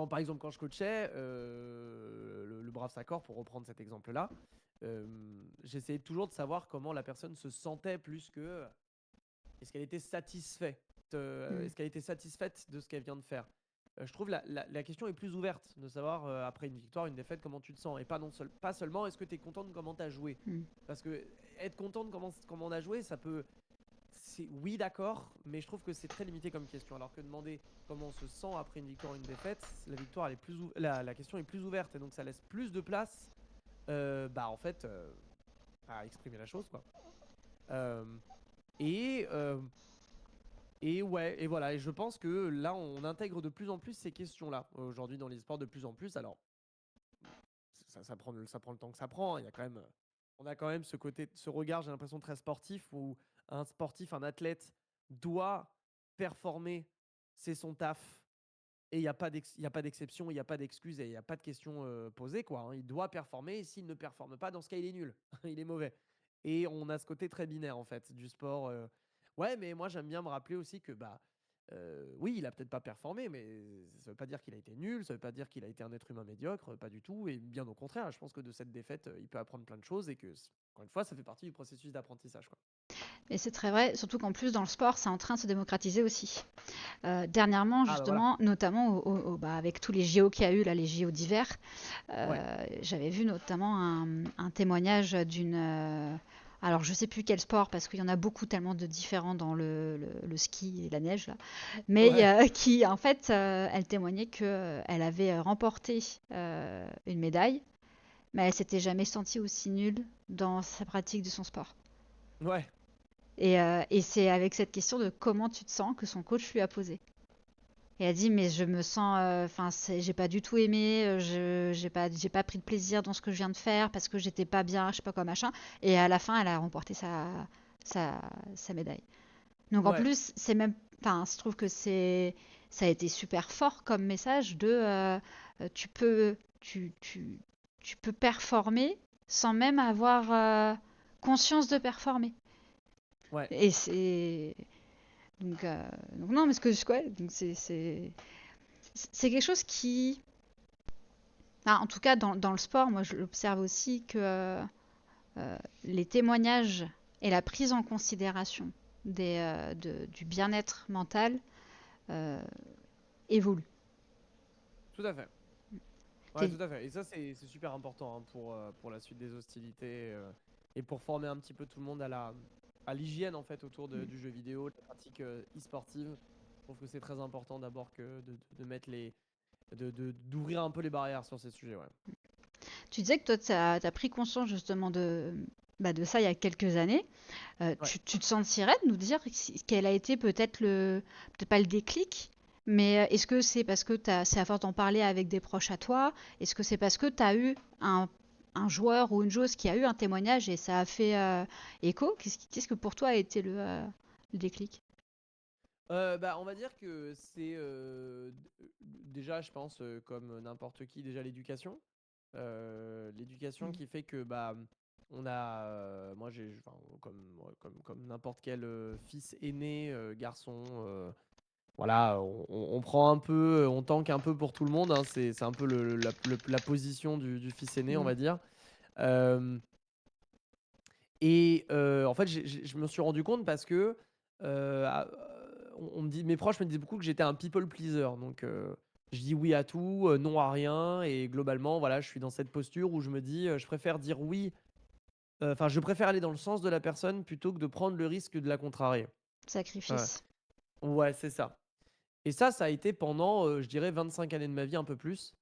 par exemple, quand je coachais le Brave Sacor, pour reprendre cet exemple-là, euh, j'essayais toujours de savoir comment la personne se sentait plus que est-ce qu'elle était satisfaite, Mm. est-ce qu'elle était satisfaite de ce qu'elle vient de faire. Je trouve la question est plus ouverte de savoir après une victoire, une défaite, comment tu te sens et pas seulement est-ce que tu es content de comment tu as joué. Mm. Parce que être content de comment on a joué, ça peut oui, d'accord, mais je trouve que c'est très limité comme question. Alors que demander comment on se sent après une victoire ou une défaite, la victoire elle est la question est plus ouverte et donc ça laisse plus de place, bah en fait, à exprimer la chose, quoi. Euh, et, euh, et ouais, et voilà. Et je pense que là, on intègre de plus en plus ces questions-là aujourd'hui dans les sports de plus en plus. Alors, ça prend le temps que ça prend. Il y a quand même, on a quand même ce côté, ce regard, j'ai l'impression, très sportif où un sportif, un athlète doit performer, c'est son taf. Et il n'y a pas d'exception, il n'y a pas d'excuse et il n'y a pas de question posée, quoi, hein. Il doit performer et s'il ne performe pas, dans ce cas, il est nul. Il est mauvais. Et on a ce côté très binaire, en fait, du sport. Ouais, mais moi, j'aime bien me rappeler aussi que, bah, oui, il a peut-être pas performé, mais ça ne veut pas dire qu'il a été nul, ça ne veut pas dire qu'il a été un être humain médiocre, pas du tout. Et bien au contraire, je pense que de cette défaite, il peut apprendre plein de choses et que, encore une fois, ça fait partie du processus d'apprentissage, quoi. Et c'est très vrai, surtout qu'en plus, dans le sport, c'est en train de se démocratiser aussi. Dernièrement, Ah, bah voilà. justement, notamment avec tous les JO qu'il y a eu, là, les JO d'hiver, Ouais, j'avais vu notamment un témoignage d'une. Alors, je sais plus quel sport, parce qu'il y en a beaucoup tellement de différents dans le ski et la neige, là. Mais ouais, qui, en fait, elle témoignait qu'elle avait remporté une médaille, mais elle s'était jamais sentie aussi nulle dans sa pratique de son sport. ouais, Et c'est avec cette question de comment tu te sens que son coach lui a posé. Et elle a dit mais je me sens, enfin j'ai pas du tout aimé, j'ai pas pris de plaisir dans ce que je viens de faire parce que j'étais pas bien, je sais pas quoi machin. Et à la fin elle a remporté sa, sa médaille. Donc en ouais, plus c'est même, enfin je trouve que ça a été super fort comme message de tu peux tu peux performer sans même avoir conscience de performer. ouais. Et donc non, mais ce que quoi, donc c'est quelque chose qui, ah, en tout cas dans le sport, moi je l'observe aussi que les témoignages et la prise en considération du bien-être mental euh, évoluent. Tout à fait. Ouais, T'es- tout à fait. Et ça, c'est super important hein, pour la suite des hostilités et pour former un petit peu tout le monde à l'hygiène en fait autour du jeu vidéo, de la pratique e-sportive. Je trouve que c'est très important d'abord que de mettre d'ouvrir un peu les barrières sur ces sujets. Ouais. Tu disais que toi, tu as pris conscience justement de ça il y a quelques années. Ouais. Tu te sentirais de nous dire quel a été peut-être pas le déclic, mais est-ce que c'est parce que c'est à force d'en parler avec des proches à toi? Est-ce que c'est parce que tu as eu un joueur ou une joueuse qui a eu un témoignage et ça a fait écho? Qu'est-ce que pour toi a été le déclic? Bah, on va dire que c'est déjà, je pense, comme n'importe qui, déjà l'éducation. L'éducation Mm. qui fait que bah on a moi j'ai enfin, comme n'importe quel fils aîné garçon voilà on prend un peu on tanque un peu pour tout le monde hein, c'est un peu la position du fils aîné on Mm. va dire. Euh, et en fait je me suis rendu compte parce que on me dit mes proches me disaient beaucoup que j'étais un people pleaser donc je dis oui à tout, non à rien et globalement voilà je suis dans cette posture où je me dis je préfère dire oui. Enfin, je préfère aller dans le sens de la personne plutôt que de prendre le risque de la contrarier. Ouais, Sacrifice. ouais, c'est ça. Et ça a été pendant, je dirais 25 années de ma vie, un peu plus.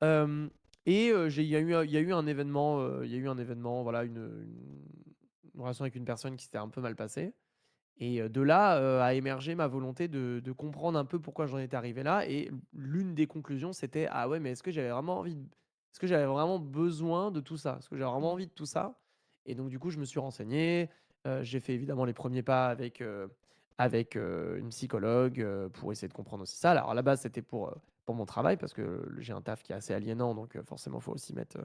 Hem et il y a eu un événement, voilà, une relation avec une personne qui s'était un peu mal passée et de là, a émergé ma volonté de comprendre un peu pourquoi j'en étais arrivé là et l'une des conclusions, c'était: «Ah ouais, mais est-ce que j'avais vraiment besoin de tout ça? Est-ce que j'avais vraiment Mm. envie de tout ça?» Et donc du coup, je me suis renseigné, j'ai fait évidemment les premiers pas avec une psychologue, pour essayer de comprendre aussi ça. Alors à la base, c'était pour mon travail parce que j'ai un taf qui est assez aliénant, donc forcément, il faut aussi mettre,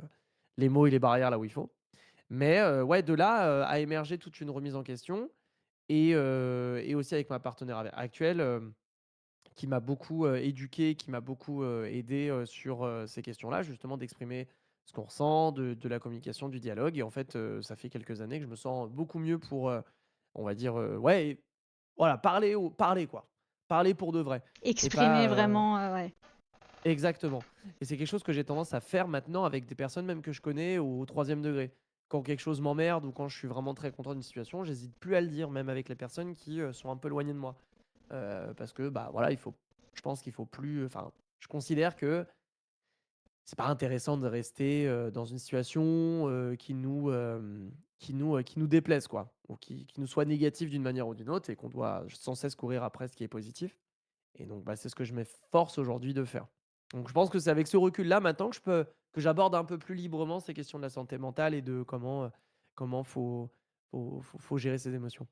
les mots et les barrières là où il faut. Mais ouais, de là, a émergé toute une remise en question et aussi avec ma partenaire actuelle, qui m'a beaucoup, éduqué, qui m'a beaucoup, aidé, sur, ces questions-là, justement d'exprimer ce qu'on ressent, de la communication, du dialogue et en fait, ça fait quelques années que je me sens beaucoup mieux pour, on va dire, ouais et voilà, parler quoi. Parler pour de vrai et Exprimer pas, vraiment, ouais. exactement et c'est quelque chose que j'ai tendance à faire maintenant avec des personnes même que je connais au 3e degré. Quand quelque chose m'emmerde ou quand je suis vraiment très content d'une situation, j'hésite plus à le dire, même avec les personnes qui, sont un peu éloignées de moi. Parce que, bah, voilà, je pense qu'il faut plus enfin, je considère que c'est pas intéressant de rester, dans une situation, qui nous déplaisent, quoi, ou qui nous soient négatifs d'une manière ou d'une autre et qu'on doit sans cesse courir après ce qui est positif. Et donc, bah, c'est ce que je m'efforce aujourd'hui de faire. Donc je pense que c'est avec ce recul-là maintenant que j'aborde un peu plus librement ces questions de la santé mentale et de comment faut gérer ses émotions.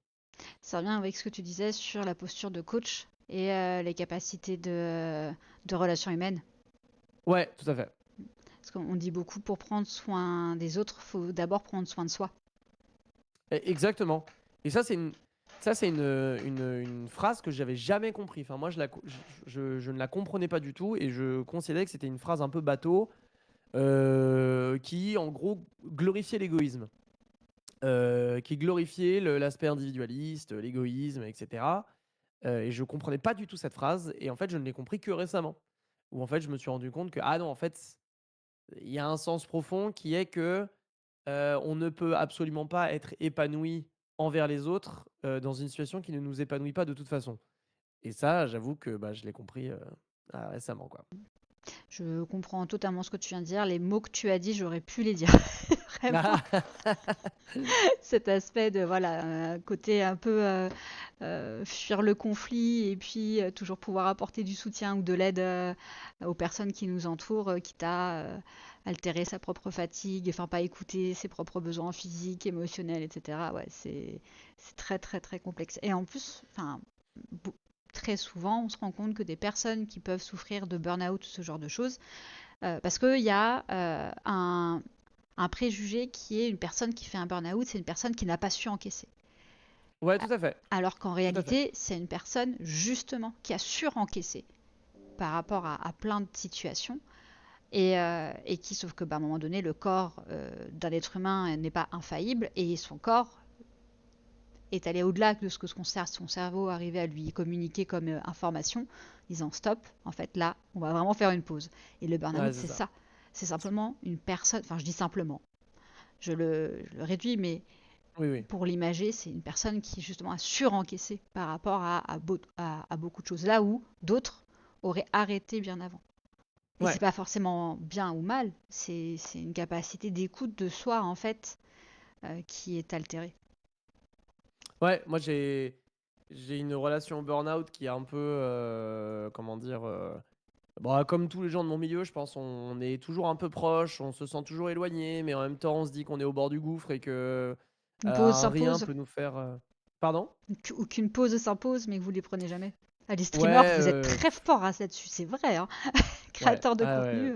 Ça revient avec ce que tu disais sur la posture de coach et les capacités de relations humaines. Ouais, tout à fait. Parce qu'on dit beaucoup pour prendre soin des autres, faut d'abord prendre soin de soi. Exactement. Et ça, c'est une phrase que j'avais jamais compris. Enfin, moi, je ne la comprenais pas du tout et je considérais que c'était une phrase un peu bateau qui, en gros, glorifiait l'égoïsme. Qui glorifiait l'aspect individualiste, l'égoïsme, etc. Et je comprenais pas du tout cette phrase. Et en fait, je ne l'ai compris que récemment. Où en fait, je me suis rendu compte que, ah non, en fait, il y a un sens profond qui est que on ne peut absolument pas être épanoui envers les autres dans une situation qui ne nous épanouit pas de toute façon. Et ça, j'avoue que bah, je l'ai compris récemment, quoi. Je comprends totalement ce que tu viens de dire. Les mots que tu as dit, j'aurais pu les dire. Vraiment, cet aspect de, voilà, côté un peu fuir le conflit et puis toujours pouvoir apporter du soutien ou de l'aide aux personnes qui nous entourent, quitte à altérer sa propre fatigue, enfin pas écouter ses propres besoins physiques, émotionnels, etc. Ouais, c'est très très très complexe. Et en plus, enfin, très souvent, on se rend compte que des personnes qui peuvent souffrir de burn-out, ce genre de choses, parce qu'il y a un préjugé qui est une personne qui fait un burn-out, c'est une personne qui n'a pas su encaisser. Ouais, tout à fait. Alors qu'en Tout à fait. réalité, c'est une personne justement qui a surencaissé par rapport à plein de situations et qui, sauf que bah, à un moment donné, le corps d'un être humain n'est pas infaillible et son corps est allé au-delà de ce que son cerveau arrivait à lui communiquer comme information, disant stop, en fait là, on va vraiment faire une pause. Et le burn-out, Ouais, c'est c'est ça. ça. C'est simplement une personne, enfin je dis simplement, je le réduis, mais Oui, oui. pour l'imager, c'est une personne qui justement a surencaissé par rapport à beaucoup de choses, là où d'autres auraient arrêté bien avant. Et c'est Ouais. pas forcément bien ou mal, c'est une capacité d'écoute de soi en fait qui est altérée. Ouais, moi j'ai une relation au burn-out qui est un peu, comment dire, bah, comme tous les gens de mon milieu, je pense, on est toujours un peu proche, on se sent toujours éloigné, mais en même temps, on se dit qu'on est au bord du gouffre et que Une pause un rien s'impose, peut nous faire. Pardon? ou qu'une pause s'impose, mais que vous les prenez jamais. Ah, les streamers, Ouais, vous êtes très forts à là-dessus, c'est vrai, hein. ouais, Créateurs de ah ouais, contenu.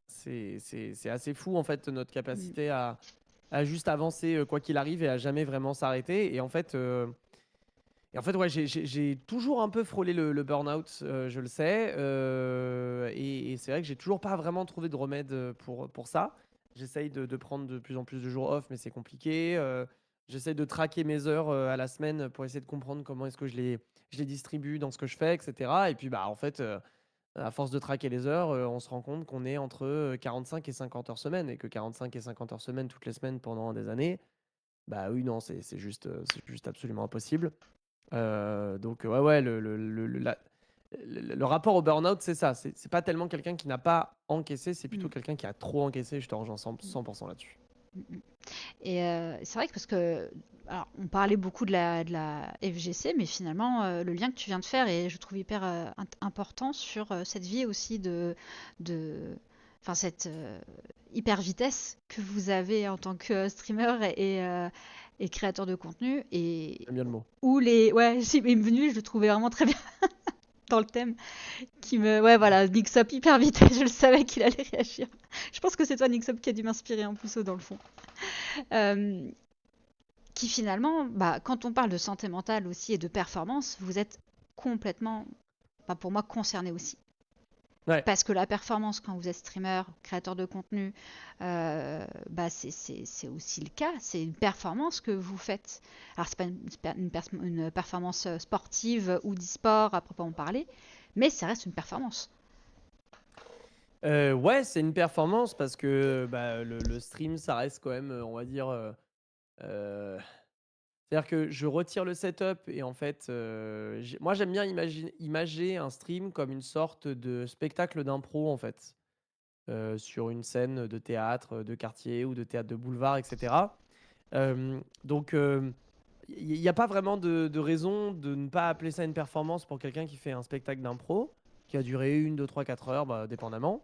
c'est assez fou en fait notre Mm. capacité à juste avancer quoi qu'il arrive et à jamais vraiment s'arrêter. Et en fait, ouais, j'ai toujours un peu frôlé le burn-out, je le sais. Et c'est vrai que j'ai toujours pas vraiment trouvé de remède pour ça. J'essaye de prendre de plus en plus de jours off, mais c'est compliqué. J'essaye de traquer mes heures à la semaine pour essayer de comprendre comment est-ce que je les distribue dans ce que je fais, etc. Et puis, bah, en fait, à force de traquer les heures, on se rend compte qu'on est entre 45 et 50 heures semaine et que 45 et 50 heures semaine toutes les semaines pendant des années, bah oui, non, c'est juste absolument impossible. Donc ouais, ouais, le rapport au burn-out, c'est ça. C'est pas tellement quelqu'un qui n'a pas encaissé, c'est plutôt Mm. quelqu'un qui a trop encaissé. Je te rejoins 100% là-dessus. Mm. Mm. Et c'est vrai que parce que, alors, on parlait beaucoup de la FGC, mais finalement, le lien que tu viens de faire, et je trouve hyper important sur cette vie aussi de enfin, cette hyper vitesse que vous avez en tant que streamer et créateur de contenu, et J'aime bien le mot. où ouais, il m'est venu, je le trouvais vraiment très bien dans le thème, ouais, voilà, Nixop hyper vitesse, je le savais qu'il allait réagir. Je pense que c'est toi, Nixop, qui a dû m'inspirer en plus, dans le fond. Euh, qui finalement, bah, quand on parle de santé mentale aussi et de performance, vous êtes complètement, bah, pour moi, concerné aussi. Ouais. Parce que la performance, quand vous êtes streamer, créateur de contenu, bah, c'est aussi le cas. C'est une performance que vous faites. Alors, c'est pas une performance sportive ou d'e-sport à proprement parler, mais ça reste une performance. Ouais, c'est une performance parce que bah, le stream, ça reste quand même, on va dire. Euh, C'est-à-dire que je retire le setup et en fait, moi j'aime bien imager un stream comme une sorte de spectacle d'impro en fait, sur une scène de théâtre de quartier ou de théâtre de boulevard, etc. Donc, il n'y a pas vraiment de raison de ne pas appeler ça une performance pour quelqu'un qui fait un spectacle d'impro, qui a duré 1, 2, 3, 4 heures, bah, dépendamment.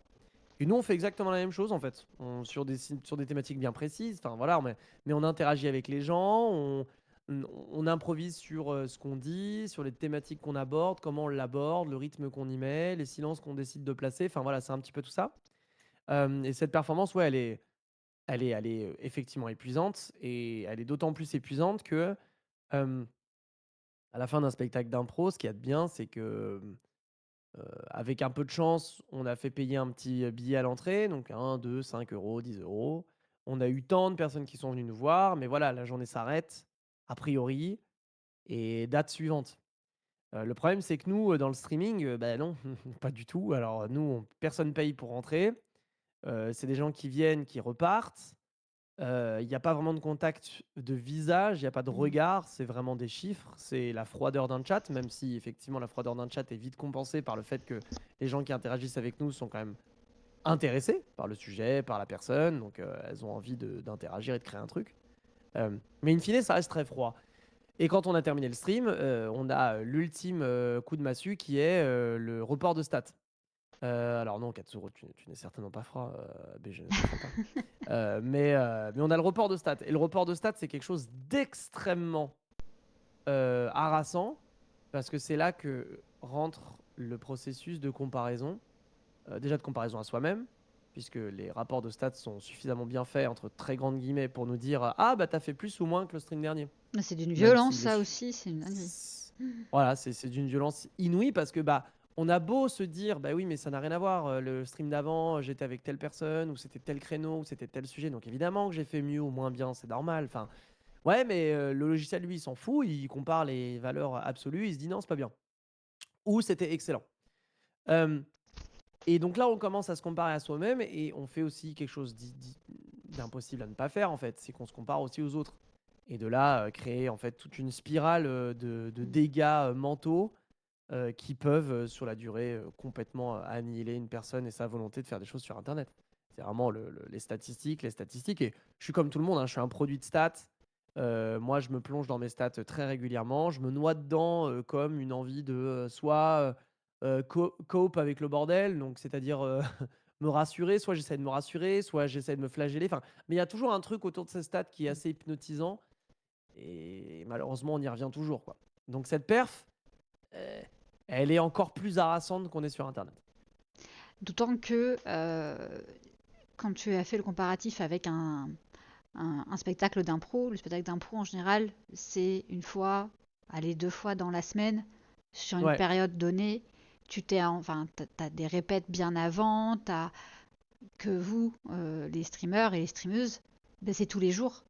Et nous, on fait exactement la même chose en fait, sur des thématiques bien précises. Enfin voilà, mais on interagit avec les gens, on improvise sur ce qu'on dit, sur les thématiques qu'on aborde, comment on l'aborde, le rythme qu'on y met, les silences qu'on décide de placer. Enfin voilà, c'est un petit peu tout ça. Et cette performance, ouais, elle est effectivement épuisante, et elle est d'autant plus épuisante que euh, à la fin d'un spectacle d'impro, ce qu'il y a de bien, c'est que avec un peu de chance, on a fait payer un petit billet à l'entrée, donc 1, 2, 5 euros, 10 euros. On a eu tant de personnes qui sont venues nous voir, mais voilà, la journée s'arrête, a priori, et date suivante. Le problème, c'est que nous, dans le streaming, bah non, pas du tout. Alors, nous, personne paye pour rentrer. C'est des gens qui viennent, qui repartent. Il y a pas vraiment de contact de visage, il y a pas de Mm. regard, c'est vraiment des chiffres, c'est la froideur d'un chat, même si effectivement la froideur d'un chat est vite compensée par le fait que les gens qui interagissent avec nous sont quand même intéressés par le sujet, par la personne, donc elles ont envie d'interagir et de créer un truc. Mais in fine, ça reste très froid. Et quand on a terminé le stream, on a l'ultime coup de massue qui est le report de stats. Alors non, Katsuro, tu n'es certainement pas froid, mais je ne t'offends pas. Mais on a le report de stats. Et le report de stats, c'est quelque chose d'extrêmement harassant, parce que c'est là que rentre le processus de comparaison. Déjà de comparaison à soi-même, puisque les rapports de stats sont suffisamment bien faits, entre très grandes guillemets, pour nous dire ah bah t'as fait plus ou moins que le stream dernier. Mais c'est d'une Même violence, si ça aussi, c'est une dinguerie. voilà, c'est d'une violence inouïe, parce que bah on a beau se dire bah oui, mais ça n'a rien à voir, le stream d'avant j'étais avec telle personne, ou c'était tel créneau, ou c'était tel sujet, donc évidemment que j'ai fait mieux ou moins bien, c'est normal. Enfin ouais, mais le logiciel lui il s'en fout, il compare les valeurs absolues, il se dit non, c'est pas bien, ou c'était excellent. Euh, et donc là, on commence à se comparer à soi-même, et on fait aussi quelque chose d'impossible à ne pas faire, en fait, c'est qu'on se compare aussi aux autres. Et de là, créer en fait toute une spirale de dégâts mentaux qui peuvent, sur la durée, complètement annihiler une personne et sa volonté de faire des choses sur Internet. C'est vraiment les statistiques, les statistiques. Et je suis comme tout le monde, hein, je suis un produit de stats. Moi, je me plonge dans mes stats très régulièrement. Je me noie dedans comme une envie de soit cope avec le bordel, donc c'est-à-dire me rassurer, soit j'essaie de me rassurer, soit j'essaie de me flageller. Enfin, mais il y a toujours un truc autour de ces stats qui est assez hypnotisant, et malheureusement, on y revient toujours, quoi. Donc cette perf, euh, elle est encore plus harassante qu'on est sur Internet. D'autant que quand tu as fait le comparatif avec un spectacle d'impro, le spectacle d'impro en général, c'est une fois, allez, 2 fois dans la semaine, sur une Ouais, période donnée. Enfin, t'as des répètes bien avant, que vous, les streamers et les streameuses, ben, c'est tous les jours.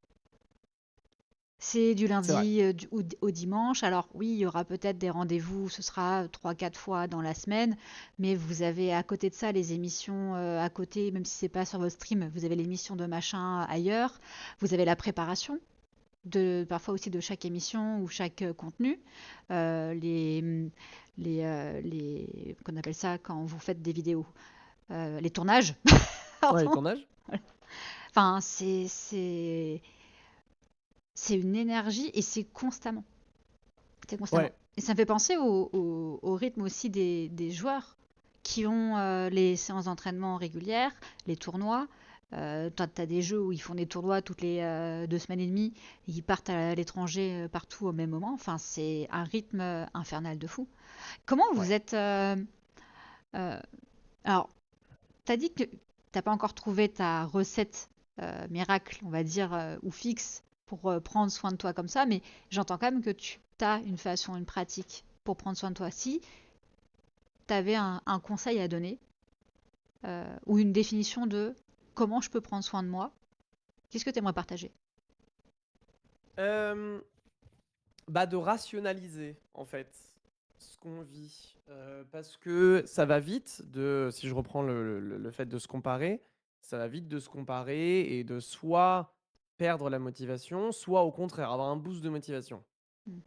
C'est du c'est vrai. lundi au dimanche. Alors oui, il y aura peut-être des rendez-vous, ce sera 3, 4 fois dans la semaine, mais vous avez à côté de ça les émissions à côté, même si c'est pas sur votre stream, vous avez l'émission de machin ailleurs, vous avez la préparation parfois aussi de chaque émission ou chaque contenu, qu'on appelle ça quand vous faites des vidéos, les tournages, Ouais, les pardon. tournages. Enfin, c'est une énergie et c'est constamment. C'est constamment. Ouais, Et ça me fait penser au rythme aussi des joueurs qui ont les séances d'entraînement régulières, les tournois. Tu as des jeux où ils font des tournois toutes les 2 semaines et demie et ils partent à l'étranger partout au même moment. Enfin, c'est un rythme infernal de fou. Comment vous ouais. êtes. Euh, alors, tu as dit que t'as pas encore trouvé ta recette miracle, on va dire, ou fixe pour prendre soin de toi comme ça, mais j'entends quand même que tu as une façon, une pratique pour prendre soin de toi. Si tu avais un conseil à donner ou une définition de comment je peux prendre soin de moi, qu'est-ce que tu aimerais partager? Euh, Bah, de rationaliser, en fait, ce qu'on vit. Parce que ça va vite, si je reprends le fait de se comparer, ça va vite de se comparer et de soit perdre la motivation, soit au contraire avoir un boost de motivation. Mm.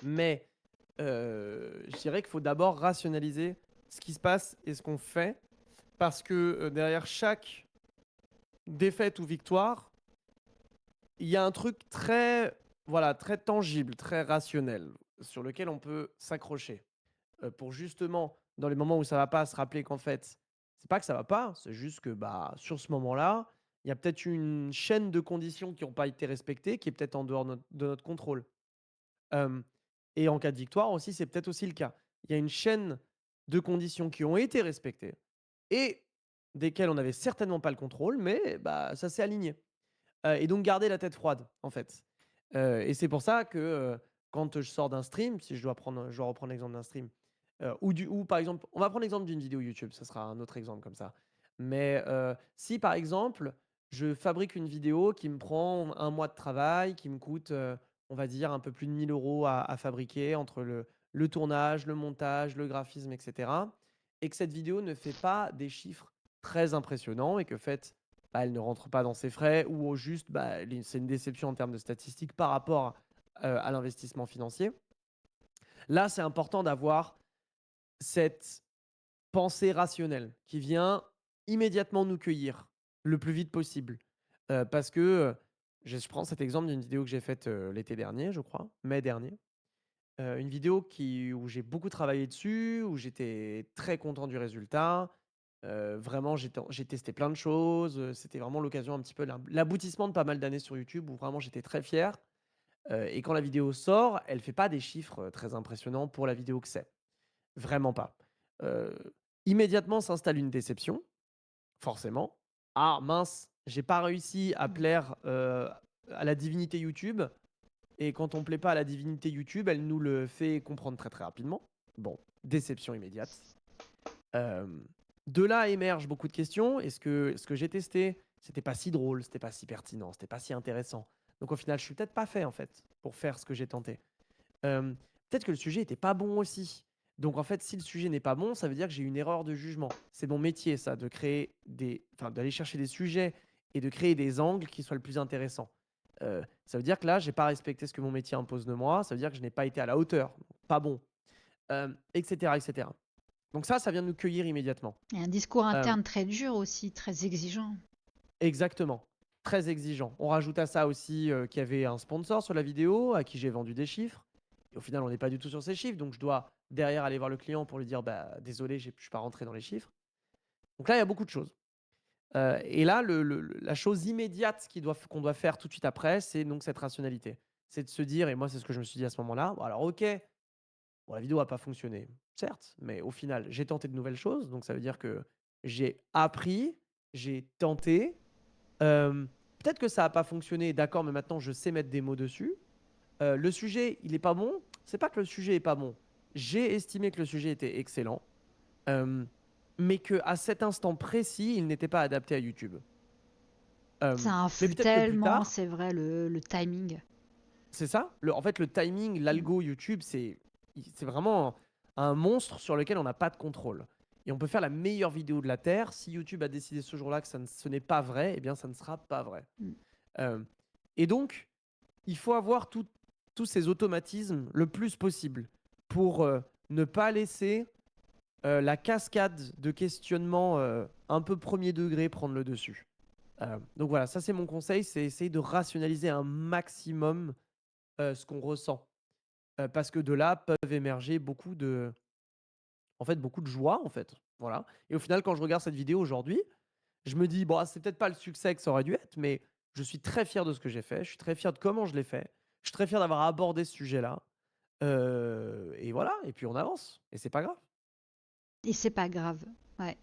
Mais je dirais qu'il faut d'abord rationaliser ce qui se passe et ce qu'on fait, parce que derrière chaque défaite ou victoire, il y a un truc très, voilà, très tangible, très rationnel, sur lequel on peut s'accrocher. Pour justement, dans les moments où ça va pas, se rappeler qu'en fait, c'est pas que ça va pas, c'est juste que bah, sur ce moment-là, il y a peut-être une chaîne de conditions qui n'ont pas été respectées, qui est peut-être en dehors de notre contrôle. Hem Et en cas de victoire aussi, c'est peut-être aussi le cas. Il y a une chaîne de conditions qui ont été respectées et desquelles on n'avait certainement pas le contrôle, mais bah, ça s'est aligné. Et donc garder la tête froide, en fait. Et c'est pour ça que, quand je sors d'un stream, si je dois reprendre l'exemple d'un stream, ou par exemple, on va prendre l'exemple d'une vidéo YouTube, ça sera un autre exemple comme ça. Mais, si par exemple, je fabrique une vidéo qui me prend un mois de travail, qui me coûte, on va dire un peu plus de 1 000 € à fabriquer entre le tournage, le montage, le graphisme et cetera, et que cette vidéo ne fait pas des chiffres très impressionnants et que fait bah, elle ne rentre pas dans ses frais ou au juste, bah, c'est une déception en termes de statistiques par rapport à l'investissement financier. Là, c'est important d'avoir cette pensée rationnelle qui vient immédiatement nous cueillir le plus vite possible. Parce que je prends cet exemple d'une vidéo que j'ai faite l'été dernier, je crois, mai dernier. Une vidéo où j'ai beaucoup travaillé dessus, où j'étais très content du résultat. Vraiment, j'ai testé plein de choses, c'était vraiment l'occasion un petit peu l'aboutissement de pas mal d'années sur YouTube où vraiment j'étais très fier. Et quand la vidéo sort, elle fait pas des chiffres, très impressionnants pour la vidéo que c'est. Vraiment pas. Heu, Immédiatement s'installe une déception, forcément. «Ah mince, j'ai pas réussi à Mmh. plaire, à la divinité YouTube». Et quand on plaît pas à la divinité YouTube, elle nous le fait comprendre très, très rapidement. Bon, déception immédiate. Hem, de là émergent beaucoup de questions. Est-ce que ce que j'ai testé, c'était pas si drôle, c'était pas si pertinent, c'était pas si intéressant? Donc au final, je suis peut-être pas fait, en fait, pour faire ce que j'ai tenté. Hem, Peut-être que le sujet était pas bon aussi. Donc en fait, si le sujet n'est pas bon, ça veut dire que j'ai une erreur de jugement. C'est mon métier ça, de créer d'aller chercher des sujets et de créer des angles qui soient le plus intéressants. Ça veut dire que là, j'ai pas respecté ce que mon métier impose de moi, ça veut dire que je n'ai pas été à la hauteur, pas bon, et cetera, et cetera. Donc ça vient de nous cueillir immédiatement. Et un discours Hem interne très dur aussi, très exigeant. Exactement, très exigeant. On rajoute à ça aussi, qu'il y avait un sponsor sur la vidéo, à qui j'ai vendu des chiffres et au final, on n'est pas du tout sur ces chiffres, donc je dois derrière aller voir le client pour lui dire: «Bah, désolé, je suis pas rentré dans les chiffres». Donc là, il y a beaucoup de choses, et là, la chose immédiate qu'on doit faire tout de suite après, c'est donc cette rationalité. C'est de se dire et moi, c'est ce que je me suis dit à ce moment-là: «Bon alors OK, bon la vidéo a pas fonctionné, certes, mais au final, j'ai tenté de nouvelles choses, donc ça veut dire que j'ai appris, j'ai tenté. Hem, Peut-être que ça a pas fonctionné, d'accord, mais maintenant je sais mettre des mots dessus. Le sujet, il est pas bon. C'est pas que le sujet est pas bon. J'ai estimé que le sujet était excellent, hem, mais qu'à cet instant précis, il n'était pas adapté à YouTube. Ça Mais influe peut-être que plus tellement, tard c'est vrai, le timing. c'est ça, en fait, le timing, Mm. l'algo YouTube, c'est vraiment un monstre sur lequel on n'a pas de contrôle et on peut faire la meilleure vidéo de la terre. Si YouTube a décidé ce jour-là que ce n'est pas vrai, eh bien ça ne sera pas vrai. Mm. Hem Et donc il faut avoir tous ces automatismes le plus possible pour ne pas laisser la cascade de questionnements un peu premier degré prendre le dessus. Donc voilà, ça c'est mon conseil, c'est essayer de rationaliser un maximum ce qu'on ressent. Parce que de là peuvent émerger beaucoup de joie en fait. Voilà. Et au final, quand je regarde cette vidéo aujourd'hui, je me dis, bon, c'est peut-être pas le succès que ça aurait dû être, mais je suis très fier de ce que j'ai fait. Je suis très fier de comment je l'ai fait. Je suis très fier d'avoir abordé ce sujet-là. Et voilà, et puis on avance. Et c'est pas grave. Et c'est pas grave. Ouais.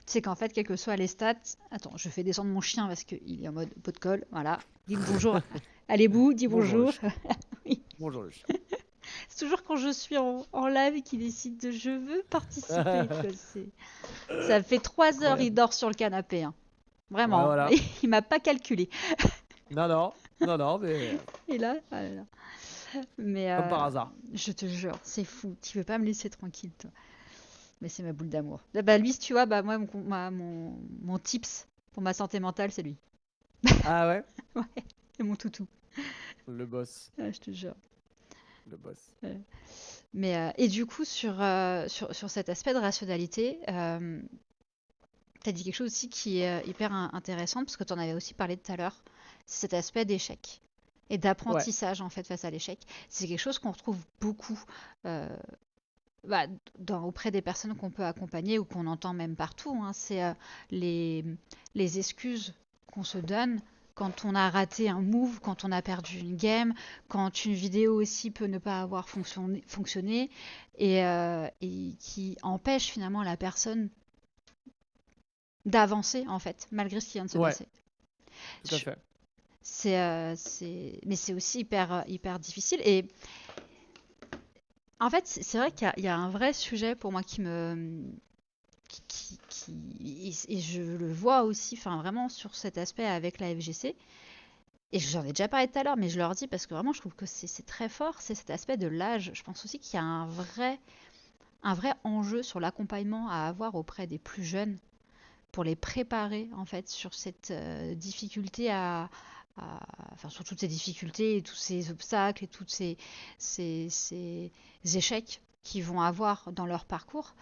C'est qu'en fait, quelles que soient les stats. Attends, je fais descendre mon chien parce qu'il est en mode pot de colle. Voilà. Dis bonjour. Allez, Bou, dis Bonjour le bonjour. chien. Oui. Bonjour le chien. C'est toujours quand je suis en live qu'il décide de je veux participer. Quoi. Ça fait 3 heures, il Incroyable. dort sur le canapé. Hein. Ouais, Vraiment. voilà. Il m'a pas calculé. Non, non, non, non, mais Et là, ah là là. Mais comme par hasard. je te jure, c'est fou. Tu veux pas me laisser tranquille, toi. Mais c'est ma boule d'amour. Ah bah lui, si tu vois, bah moi, mon tips pour ma santé mentale, c'est lui. Ah ouais? Ouais, c'est mon toutou. Le boss. Ah, je te jure. Le boss. Ouais. Mais et du coup, sur cet aspect de rationalité, tu as dit quelque chose aussi qui est hyper intéressant, parce que tu en avais aussi parlé tout à l'heure. c'est cet aspect d'échec et Ouais, d'apprentissage en fait face à l'échec. C'est quelque chose qu'on retrouve beaucoup euh, bah, auprès des personnes qu'on peut accompagner ou qu'on entend même partout, hein. C'est les, les excuses qu'on se donne quand on a raté un move, quand on a perdu une game, quand une vidéo aussi peut ne pas avoir fonctionné et qui empêche finalement la personne d'avancer en fait, malgré ce qui vient de se ouais, passer. tout à fait. Mais c'est aussi hyper difficile. Et en fait, c'est vrai qu'il y a un vrai sujet pour moi et je le vois aussi, enfin vraiment sur cet aspect avec la FGC. Et j'en ai déjà parlé tout à l'heure, mais je leur dis parce que vraiment je trouve que c'est très fort, c'est cet aspect de l'âge. Je pense aussi qu'il y a un vrai enjeu sur l'accompagnement à avoir auprès des plus jeunes pour les préparer en fait sur cette difficulté enfin sur toutes ces difficultés et tous ces obstacles et tous ces échecs qu'ils vont avoir dans leur parcours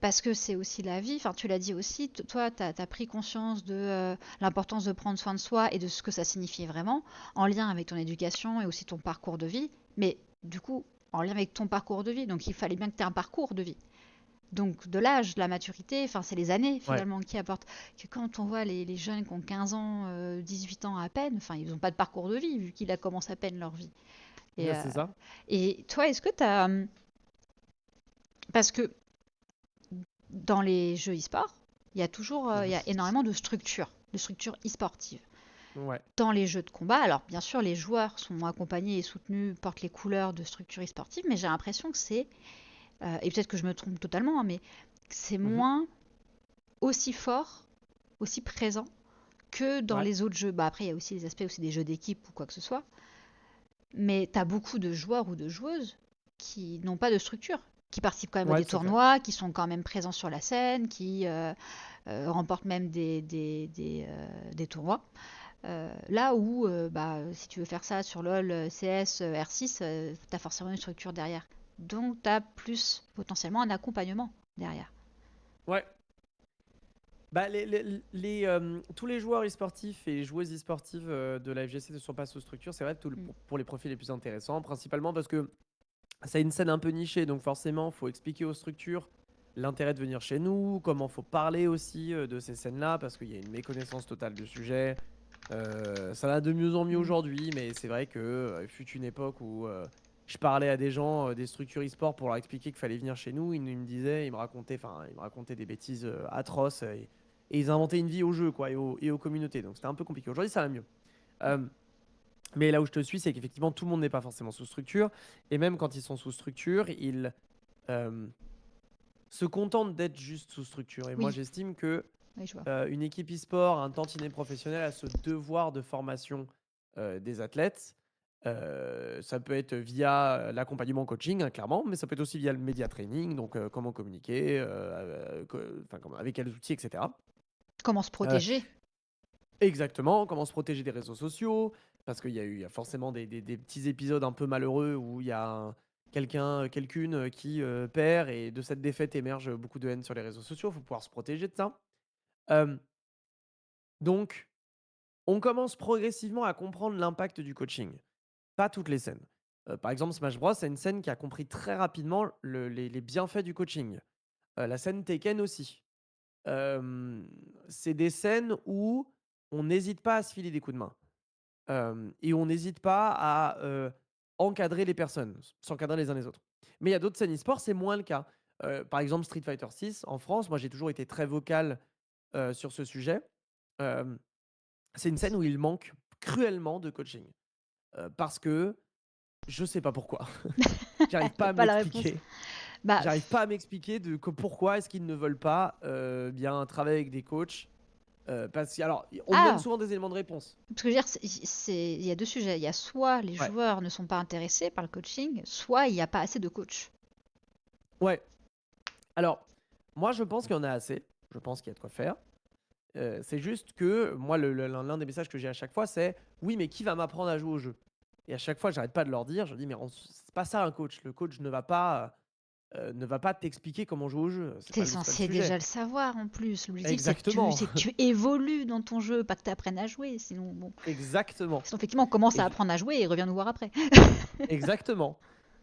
parce que c'est aussi la vie. Enfin, tu l'as dit aussi, toi, tu as pris conscience de l'importance de prendre soin de soi et de ce que ça signifiait vraiment, en lien avec ton éducation et aussi ton parcours de vie. Mais du coup, en lien avec ton parcours de vie. Donc, il fallait bien que tu aies un parcours de vie. Donc, de l'âge, de la maturité, enfin, c'est les années Ouais, finalement qui apportent. Que quand on voit les jeunes qui ont 15 ans, 18 ans à peine, enfin, ils n'ont pas de parcours de vie vu qu'ils commencent à peine leur vie. Et, ouais, c'est ça. et toi, est-ce que tu as. Parce que dans les jeux e-sport, il Mhm. y a énormément de structures e-sportives. Ouais, Dans les jeux de combat, alors bien sûr, les joueurs sont accompagnés et soutenus, portent les couleurs de structures e-sportives, mais j'ai l'impression que et peut-être que je me trompe totalement, mais c'est mhm. moins aussi fort, aussi présent que dans Ouais, les autres jeux. Bah après, il y a aussi les aspects aussi des jeux d'équipe ou quoi que ce soit, mais tu as beaucoup de joueurs ou de joueuses qui n'ont pas de structure, qui participent quand même à ouais, des tout à fait. tournois, qui sont quand même présents sur la scène, qui remportent même des tournois. Là où, bah, si tu veux faire ça sur LoL, CS, R6, tu as forcément une structure derrière. Donc, tu as plus potentiellement un accompagnement derrière. Ouais. Bah, tous les joueurs e-sportifs et joueuses e-sportives de la FGC ne sont pas sous structure. C'est vrai Mm. pour les profils les plus intéressants, principalement parce que c'est une scène un peu nichée, donc forcément, il faut expliquer aux structures l'intérêt de venir chez nous, comment faut parler aussi de ces scènes-là, parce qu'il y a une méconnaissance totale du sujet. Ça va de mieux en mieux Mm. aujourd'hui, mais c'est vrai que fut une époque où je parlais à des gens des structures e-sport pour leur expliquer qu'il fallait venir chez nous. Ils me disaient, ils me racontaient des bêtises atroces et ils inventaient une vie au jeu quoi, et aux communautés. Donc c'était un peu compliqué. Aujourd'hui, ça va mieux. Euh, mais là où je te suis, c'est qu'effectivement, tout le monde n'est pas forcément sous structure. Et même quand ils sont sous structure, ils euh, se contentent d'être juste sous structure. Et moi, Oui, j'estime que oui, je vois. une équipe e-sport, un tantinet professionnel a ce devoir de formation des athlètes. Ça peut être via l'accompagnement coaching, hein, clairement, mais ça peut être aussi via le média training, donc comment communiquer, avec quels outils, etc. Comment se Euh, protéger? exactement, comment se protéger des réseaux sociaux, parce il y a forcément des petits épisodes un peu malheureux où il y a quelqu'une qui perd et de cette défaite émerge beaucoup de haine sur les réseaux sociaux. Il faut pouvoir se protéger de ça. Euh, donc, on commence progressivement à comprendre l'impact du coaching. Pas toutes les scènes. Par exemple, Smash Bros, c'est une scène qui a compris très rapidement les bienfaits du coaching. La scène Tekken aussi. C'est des scènes où on n'hésite pas à se filer des coups de main. Et on n'hésite pas à encadrer les personnes, s'encadrer les uns les autres. Mais il y a d'autres scènes e-sport, c'est moins le cas. Par exemple, Street Fighter 6 en France, moi j'ai toujours été très vocal sur ce sujet. Euh, c'est une scène où il manque cruellement de coaching. Parce que je sais pas pourquoi. J'arrive pas T'as à me pas la réponse. l'expliquer. Bah, J'arrive pas à m'expliquer pourquoi est-ce qu'ils ne veulent pas bien travailler avec des coachs. Parce que, alors, on me donne ah, souvent des éléments de réponse. ce que je veux dire, il y a deux sujets. Il y a soit les Ouais. joueurs ne sont pas intéressés par le coaching, soit il n'y a pas assez de coachs. Ouais. Alors, moi, je pense qu'il y en a assez. Je pense qu'il y a de quoi faire. C'est juste que moi, l'un des messages que j'ai à chaque fois, c'est oui, mais qui va m'apprendre à jouer au jeu? Et à chaque fois, j'arrête pas de leur dire, je dis, mais c'est pas ça un coach. Le coach ne va pas ne va pas t'expliquer comment jouer au jeu. T'es C'est pas le censé déjà sujet. le savoir en plus. L'objectif, Exactement. c'est que tu évolues dans ton jeu, pas que tu apprennes à jouer. Sinon, bon. Exactement. Sinon, effectivement, on commence Et à je- apprendre à jouer et reviens nous voir après. Exactement.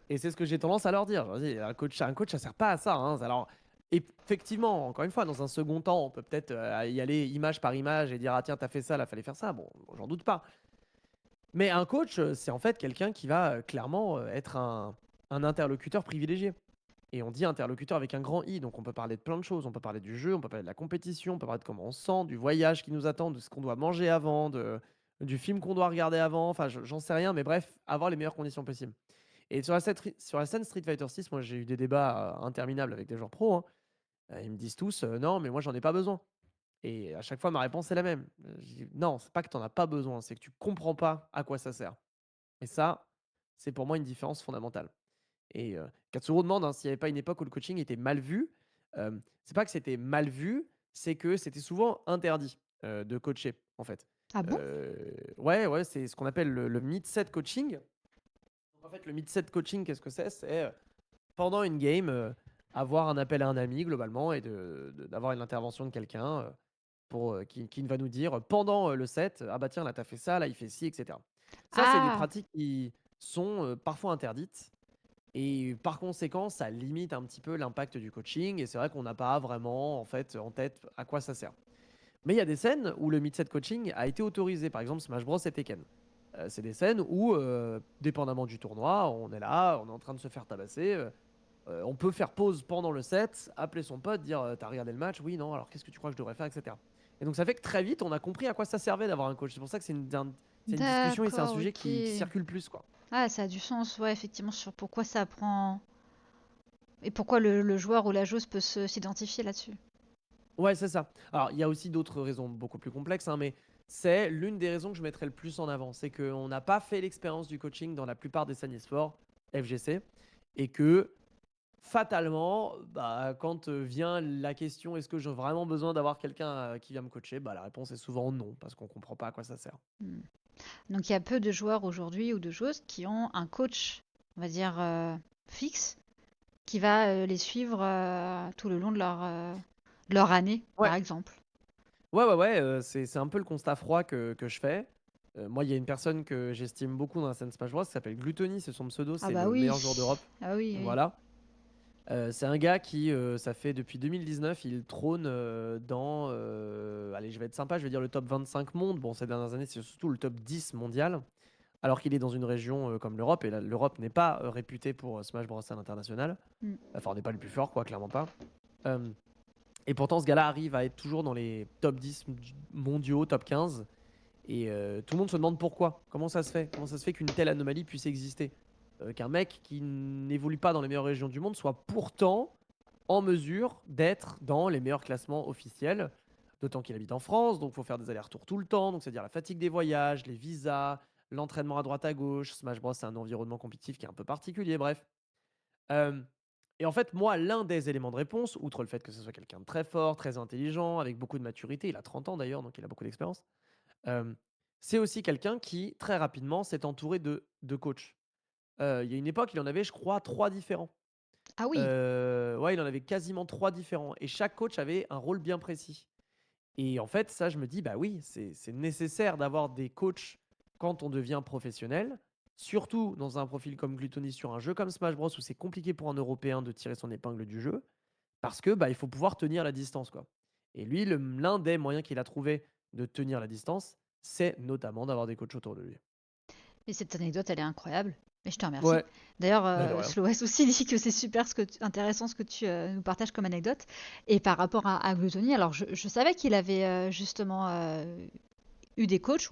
Et c'est ce que j'ai tendance à leur dire. Je leur dis, un coach, ça sert pas à ça, hein. Alors, effectivement, encore une fois, dans un second temps, on peut peut-être y aller image par image et dire, ah tiens, t'as fait ça, là, fallait faire ça. Bon, j'en doute pas. Mais un coach, c'est en fait quelqu'un qui va clairement être un interlocuteur privilégié. Et on dit interlocuteur avec un grand I, donc on peut parler de plein de choses. On peut parler du jeu, on peut parler de la compétition, on peut parler de comment on se sent, du voyage qui nous attend, de ce qu'on doit manger avant, du film qu'on doit regarder avant. Enfin, j'en sais rien, mais bref, avoir les meilleures conditions possibles. Et sur la scène Street Fighter 6, moi j'ai eu des débats interminables avec des joueurs pros, hein. Ils me disent tous, non, mais moi j'en ai pas besoin. Et à chaque fois, ma réponse est la même. Je dis, non, c'est pas que tu n'en as pas besoin, c'est que tu comprends pas à quoi ça sert. Et ça, c'est pour moi une différence fondamentale. Et Katsuro demande, hein, s'il n'y avait pas une époque où le coaching était mal vu. C'est pas que c'était mal vu, c'est que c'était souvent interdit de coacher, en fait. Ah bon? Ouais, ouais, c'est ce qu'on appelle le mid-set coaching. Donc, en fait, le mid-set coaching, qu'est-ce que c'est? C'est pendant une game, avoir un appel à un ami, globalement, et d'avoir une intervention de quelqu'un qui va nous dire pendant le set, ah bah tiens, là, t'as fait ça, là, il fait ci, etc. Ça, c'est des Ah, pratiques qui sont parfois interdites. Et par conséquent, ça limite un petit peu l'impact du coaching. Et c'est vrai qu'on n'a pas vraiment en tête à quoi ça sert. Mais il y a des scènes où le mid-set coaching a été autorisé. Par exemple, Smash Bros et Tekken. C'est des scènes où, dépendamment du tournoi, on est là, on est en train de se faire tabasser. On peut faire pause pendant le set, appeler son pote, dire t'as regardé le match? Oui, non, alors qu'est-ce que tu crois que je devrais faire, etc. Et donc ça fait que très vite, on a compris à quoi ça servait d'avoir un coach. C'est pour ça que c'est une discussion et c'est un d'accord, sujet ok. qui circule plus, quoi. Ah, ça a du sens, ouais, effectivement, sur pourquoi ça prend. Et pourquoi le joueur ou la joueuse peut s'identifier là-dessus. Ouais, c'est ça. Alors, il y a aussi d'autres raisons beaucoup plus complexes, hein, mais c'est l'une des raisons que je mettrais le plus en avant. C'est qu'on n'a pas fait l'expérience du coaching dans la plupart des scènes e-sport, FGC, et que fatalement, bah, quand vient la question est-ce que j'ai vraiment besoin d'avoir quelqu'un qui vient me coacher, bah, la réponse est souvent non, parce qu'on comprend pas à quoi ça sert. Hmm. Donc il y a peu de joueurs aujourd'hui ou de joueuses qui ont un coach, on va dire, fixe, qui va les suivre tout le long de leur année, Ouais, par exemple. ouais, ouais, ouais, c'est un peu le constat froid que je fais. Moi, il y a une personne que j'estime beaucoup dans la scène Smash Bros. Qui s'appelle Gluttony, c'est son pseudo, Ah c'est bah le oui, meilleur joueur d'Europe. ah oui, oui. Voilà. C'est un gars qui, ça fait depuis 2019, il trône dans, allez, je vais être sympa, je vais dire le top 25 monde. Bon, ces dernières années, c'est surtout le top 10 mondial, alors qu'il est dans une région comme l'Europe, et l'Europe n'est pas réputée pour Smash Bros à l'international. Hmm. Enfin, on n'est pas le plus fort, quoi, clairement pas. Euh, et pourtant, ce gars-là arrive à être toujours dans les top 10 mondiaux, top 15. Et tout le monde se demande pourquoi. Comment ça se fait? Comment ça se fait qu'une telle anomalie puisse exister? Qu'un mec qui n'évolue pas dans les meilleures régions du monde soit pourtant en mesure d'être dans les meilleurs classements officiels. D'autant qu'il habite en France, donc il faut faire des allers-retours tout le temps. Donc c'est-à-dire la fatigue des voyages, les visas, l'entraînement à droite à gauche. Smash Bros, c'est un environnement compétitif qui est un peu particulier, bref. Euh, et en fait, moi, l'un des éléments de réponse, outre le fait que ce soit quelqu'un de très fort, très intelligent, avec beaucoup de maturité, il a 30 ans d'ailleurs, donc il a beaucoup d'expérience, euh, c'est aussi quelqu'un qui, très rapidement, s'est entouré de coachs. Il y a une époque, il en avait, je crois, 3 différents. Ah oui, Ouais, il en avait quasiment 3 différents et chaque coach avait un rôle bien précis. Et en fait, ça, je me dis, bah oui, c'est nécessaire d'avoir des coachs quand on devient professionnel, surtout dans un profil comme Gluttony sur un jeu comme Smash Bros où c'est compliqué pour un Européen de tirer son épingle du jeu, parce que bah, il faut pouvoir tenir la distance, quoi. Et lui, l'un des moyens qu'il a trouvé de tenir la distance, c'est notamment d'avoir des coachs autour de lui. et cette anecdote, elle est incroyable. Et je te remercie. Ouais, D'ailleurs, bah de rien. Sloès aussi dit que c'est super intéressant ce que tu nous partages comme anecdote. Et par rapport à Gluttony, alors je savais qu'il avait justement eu des coachs,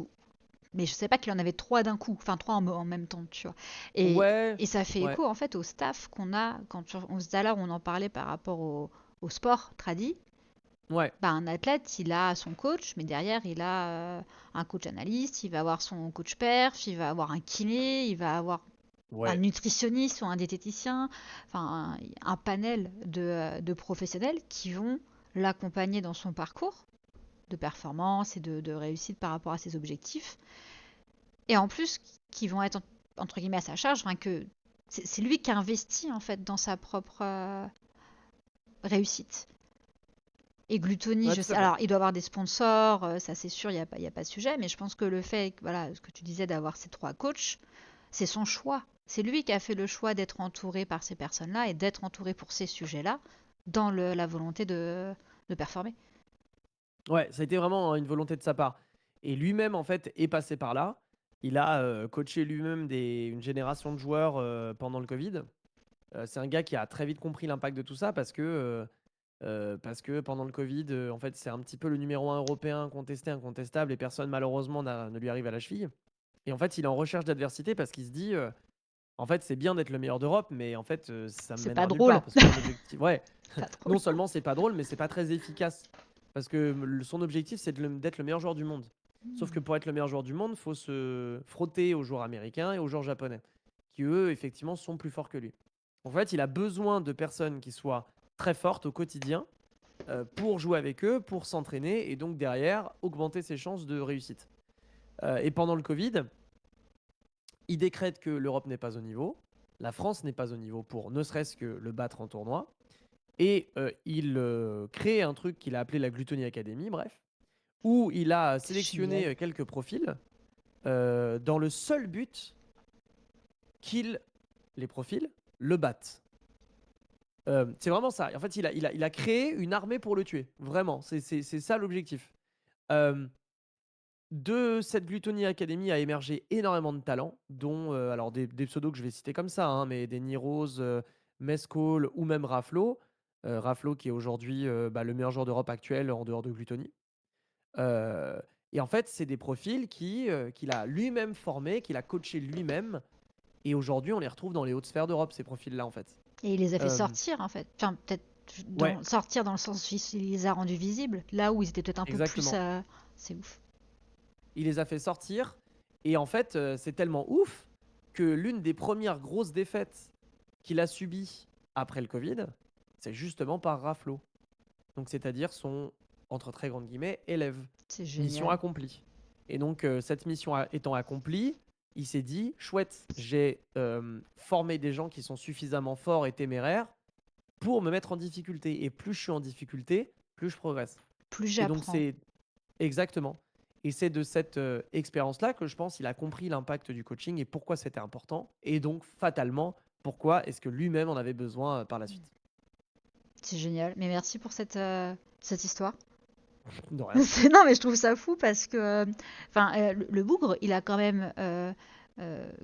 mais je ne savais pas qu'il en avait trois d'un coup, enfin trois en même temps, tu vois. Ouais, Et ça fait ouais, écho en fait au staff qu'on a quand on se là, on en parlait par rapport au sport tradi. ouais, Bah, un athlète, il a son coach, mais derrière, il a un coach analyste, il va avoir son coach perf, il va avoir un kiné, il va avoir un ouais, nutritionniste ou un diététicien, enfin un panel de professionnels qui vont l'accompagner dans son parcours de performance et de réussite par rapport à ses objectifs. Et en plus, qui vont être entre guillemets à sa charge, enfin que c'est lui qui a investi en fait dans sa propre réussite. Et Gluttony, Ouais, je tout sais, à fait. alors il doit avoir des sponsors, ça c'est sûr, y a pas de sujet, mais je pense que le fait, voilà, ce que tu disais d'avoir ces 3 coachs, c'est son choix. C'est lui qui a fait le choix d'être entouré par ces personnes-là et d'être entouré pour ces sujets-là, dans la volonté de performer. Ouais, ça a été vraiment une volonté de sa part. Et lui-même, en fait, est passé par là. Il a coaché lui-même une génération de joueurs pendant le Covid. C'est un gars qui a très vite compris l'impact de tout ça parce que pendant le Covid, en fait, c'est un petit peu le numéro 1 européen contesté, incontestable, et personne, malheureusement, ne lui arrive à la cheville. Et en fait, il est en recherche d'adversité parce qu'il se dit, en fait, c'est bien d'être le meilleur d'Europe, mais en fait, ça me C'est pas mènera nulle drôle. part parce que mon objectif, ouais, Pas non drôle. seulement c'est pas drôle, mais c'est pas très efficace parce que son objectif, c'est d'être le meilleur joueur du monde. Sauf que pour être le meilleur joueur du monde, il faut se frotter aux joueurs américains et aux joueurs japonais, qui eux, effectivement, sont plus forts que lui. En fait, il a besoin de personnes qui soient très fortes au quotidien pour jouer avec eux, pour s'entraîner et donc derrière augmenter ses chances de réussite. Et pendant le Covid, il décrète que l'Europe n'est pas au niveau, la France n'est pas au niveau pour ne serait-ce que le battre en tournoi, et il crée un truc qu'il a appelé la Gluttony Academy, bref, où il a C'est génial. sélectionné quelques profils dans le seul but qu'ils, les profils, le battent. C'est vraiment ça. En fait, il a créé une armée pour le tuer. Vraiment, c'est ça l'objectif. Euh, de cette Gluttony Academy a émergé énormément de talents, dont alors des pseudos que je vais citer comme ça, hein, mais des Niros, Mescall ou même Raflo. Raflo qui est aujourd'hui le meilleur joueur d'Europe actuel en dehors de Gluttony. Euh, et en fait, c'est des profils qu'il a lui-même formés, qu'il a coaché lui-même. Et aujourd'hui, on les retrouve dans les hautes sphères d'Europe, ces profils-là, en fait. Et il les a fait Euh, sortir en fait. Enfin, peut-être ouais, sortir dans le sens où il les a rendus visibles. Là où ils étaient peut-être un peu plus. exactement. C'est ouf. Il les a fait sortir. Et en fait, c'est tellement ouf que l'une des premières grosses défaites qu'il a subies après le Covid, c'est justement par Raflo. Donc, c'est-à-dire son, entre très grandes guillemets, élève. C'est Mission génial. accomplie. Et donc, cette mission étant accomplie, il s'est dit, chouette, j'ai formé des gens qui sont suffisamment forts et téméraires pour me mettre en difficulté. Et plus je suis en difficulté, plus je progresse. Plus Et donc, j'apprends. c'est exactement. Et c'est de cette expérience-là que je pense qu'il a compris l'impact du coaching et pourquoi c'était important. Et donc, fatalement, pourquoi est-ce que lui-même en avait besoin par la suite. C'est génial. Mais merci pour cette histoire. De rien. Non, mais je trouve ça fou parce que, enfin, le bougre, il a quand même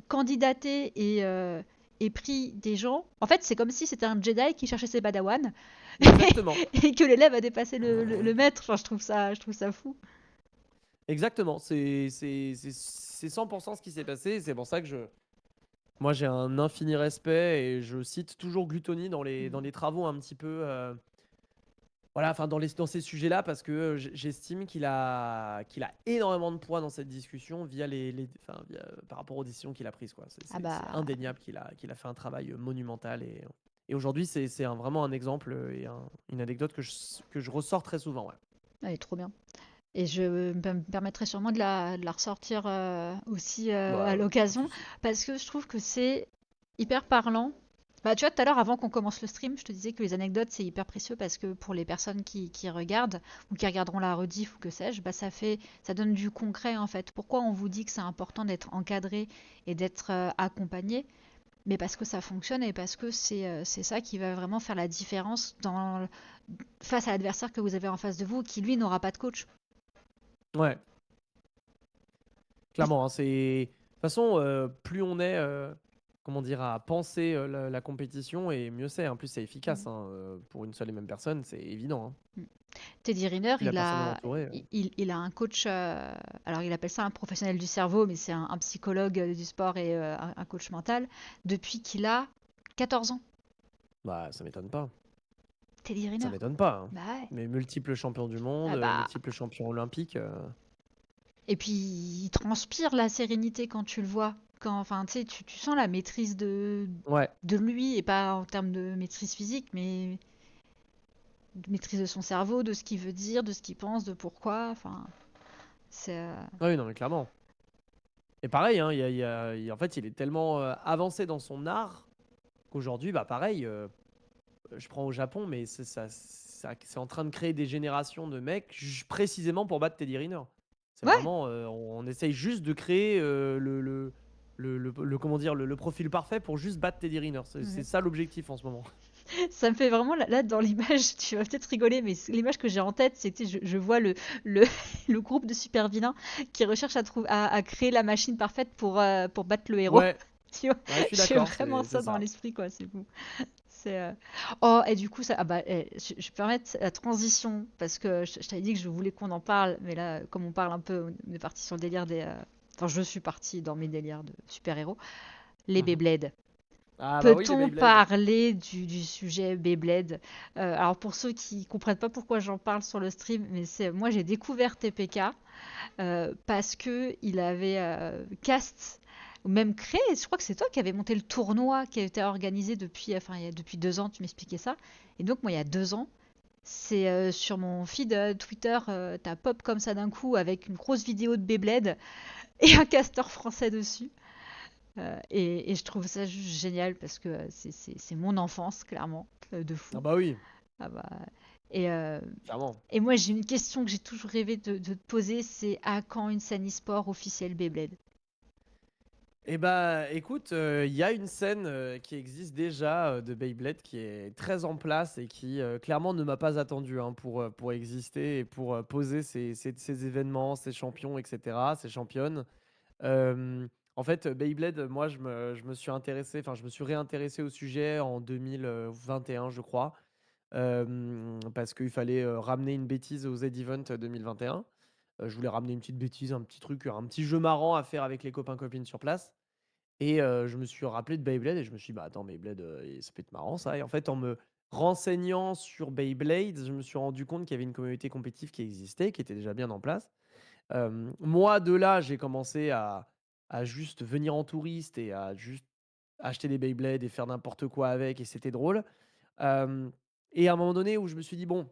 candidaté et pris des gens. En fait, c'est comme si c'était un Jedi qui cherchait ses Padawan Exactement. et que l'élève a dépassé le maître. Enfin, je trouve ça fou. Exactement. C'est 100% ce qui s'est passé. Et c'est pour ça que moi, j'ai un infini respect et je cite toujours Gluttony dans les travaux un petit peu. Voilà, enfin dans ces sujets-là, parce que j'estime qu'il a énormément de poids dans cette discussion par rapport aux décisions qu'il a prises, quoi. Ah C'est bah, indéniable qu'il a fait un travail monumental. Et aujourd'hui, c'est vraiment un exemple et une anecdote que je ressors très souvent. Ouais. elle est trop bien. Et je me permettrai sûrement de la ressortir aussi à Bah, pas de l'occasion souci. parce que je trouve que c'est hyper parlant. Bah, tu vois, tout à l'heure, avant qu'on commence le stream, je te disais que les anecdotes, c'est hyper précieux parce que pour les personnes qui regardent ou qui regarderont la rediff ou que sais-je, bah, ça donne du concret en fait. Pourquoi on vous dit que c'est important d'être encadré et d'être accompagné? Mais parce que ça fonctionne et parce que c'est ça qui va vraiment faire la différence face à l'adversaire que vous avez en face de vous qui, lui, n'aura pas de coach. Ouais, clairement, hein, de toute façon, plus on est, comment dire, à penser la compétition, et mieux c'est. En plus, c'est efficace hein, pour une seule et même personne, c'est évident. Hein. Teddy Riner, Puis la personne entourée. il a un coach, alors il appelle ça un professionnel du cerveau, mais c'est un psychologue du sport et un coach mental, depuis qu'il a 14 ans. Bah, ça m'étonne pas. Teddy Ça Riner. m'étonne pas. Hein. Bah ouais. Mais multiple champion du monde, Ah bah. multiple champion olympique. Et puis il transpire la sérénité quand tu le vois. Quand, enfin, tu sais, tu sens la maîtrise Ouais. de lui, et pas en termes de maîtrise physique, mais de maîtrise de son cerveau, de ce qu'il veut dire, de ce qu'il pense, de pourquoi. Enfin, c'est. Ah oui, non, mais clairement. Et pareil, hein, en fait, il est tellement avancé dans son art qu'aujourd'hui, bah pareil, je prends au Japon, mais c'est en train de créer des générations de mecs précisément pour battre Teddy Riner. C'est Ouais, vraiment, on essaye juste de créer comment dire, le profil parfait pour juste battre Teddy Riner. C'est ouais. ça l'objectif en ce moment. Ça me fait vraiment, là, dans l'image, tu vas peut-être rigoler, mais l'image que j'ai en tête, c'était, je vois le, le groupe de super vilains qui recherchent à créer la machine parfaite pour battre le héros. Ouais, Tu vois, ouais, je suis j'ai d'accord, vraiment c'est ça dans ça. l'esprit, quoi, c'est fou. C'est, Oh, et du coup, je vais permettre la transition, parce que je t'avais dit que je voulais qu'on en parle, mais là, comme on parle un peu, on est parti sur le délire des... Enfin, je suis partie dans mes délires de super-héros. Les Mhm. Beyblade. Ah bah oui, les Peut-on Beyblade. parler du sujet Beyblade? Alors pour ceux qui comprennent pas pourquoi j'en parle sur le stream, mais c'est moi j'ai découvert TPK parce que il avait cast ou même créé. Je crois que c'est toi qui avais monté le tournoi qui a été organisé depuis enfin depuis 2 ans. Tu m'expliquais ça. Et donc moi il y a 2 ans, c'est sur mon feed Twitter, t'as pop comme ça d'un coup avec une grosse vidéo de Beyblade et un casteur français dessus. Et je trouve ça juste génial parce que c'est mon enfance, clairement, de Ah fou. bah oui, Ah bah, et, euh, clairement. et moi, j'ai une question que j'ai toujours rêvé de te poser, c'est à quand une scène e-sport officielle Beyblade? Eh bah, écoute, il y a une scène qui existe déjà de Beyblade qui est très en place et qui clairement ne m'a pas attendu hein, pour exister et pour poser ces événements, ces champions, etc., ces championnes. Euh, En fait, Beyblade, moi, je me suis intéressé, enfin, je me suis réintéressé au sujet en 2021, je crois, parce qu'il fallait ramener une bêtise au Z-Event 2021. Je voulais ramener une petite bêtise, un petit truc, un petit jeu marrant à faire avec les copains-copines sur place. Et je me suis rappelé de Beyblade et je me suis dit: «Bah, attends, Beyblade, ça peut être marrant ça» et en fait, en me renseignant sur Beyblade, je me suis rendu compte qu'il y avait une communauté compétitive qui existait, qui était déjà bien en place. Moi, de là, j'ai commencé à juste venir en touriste et à juste acheter des Beyblades et faire n'importe quoi avec et c'était drôle. Hem Et à un moment donné où je me suis dit: «Bon,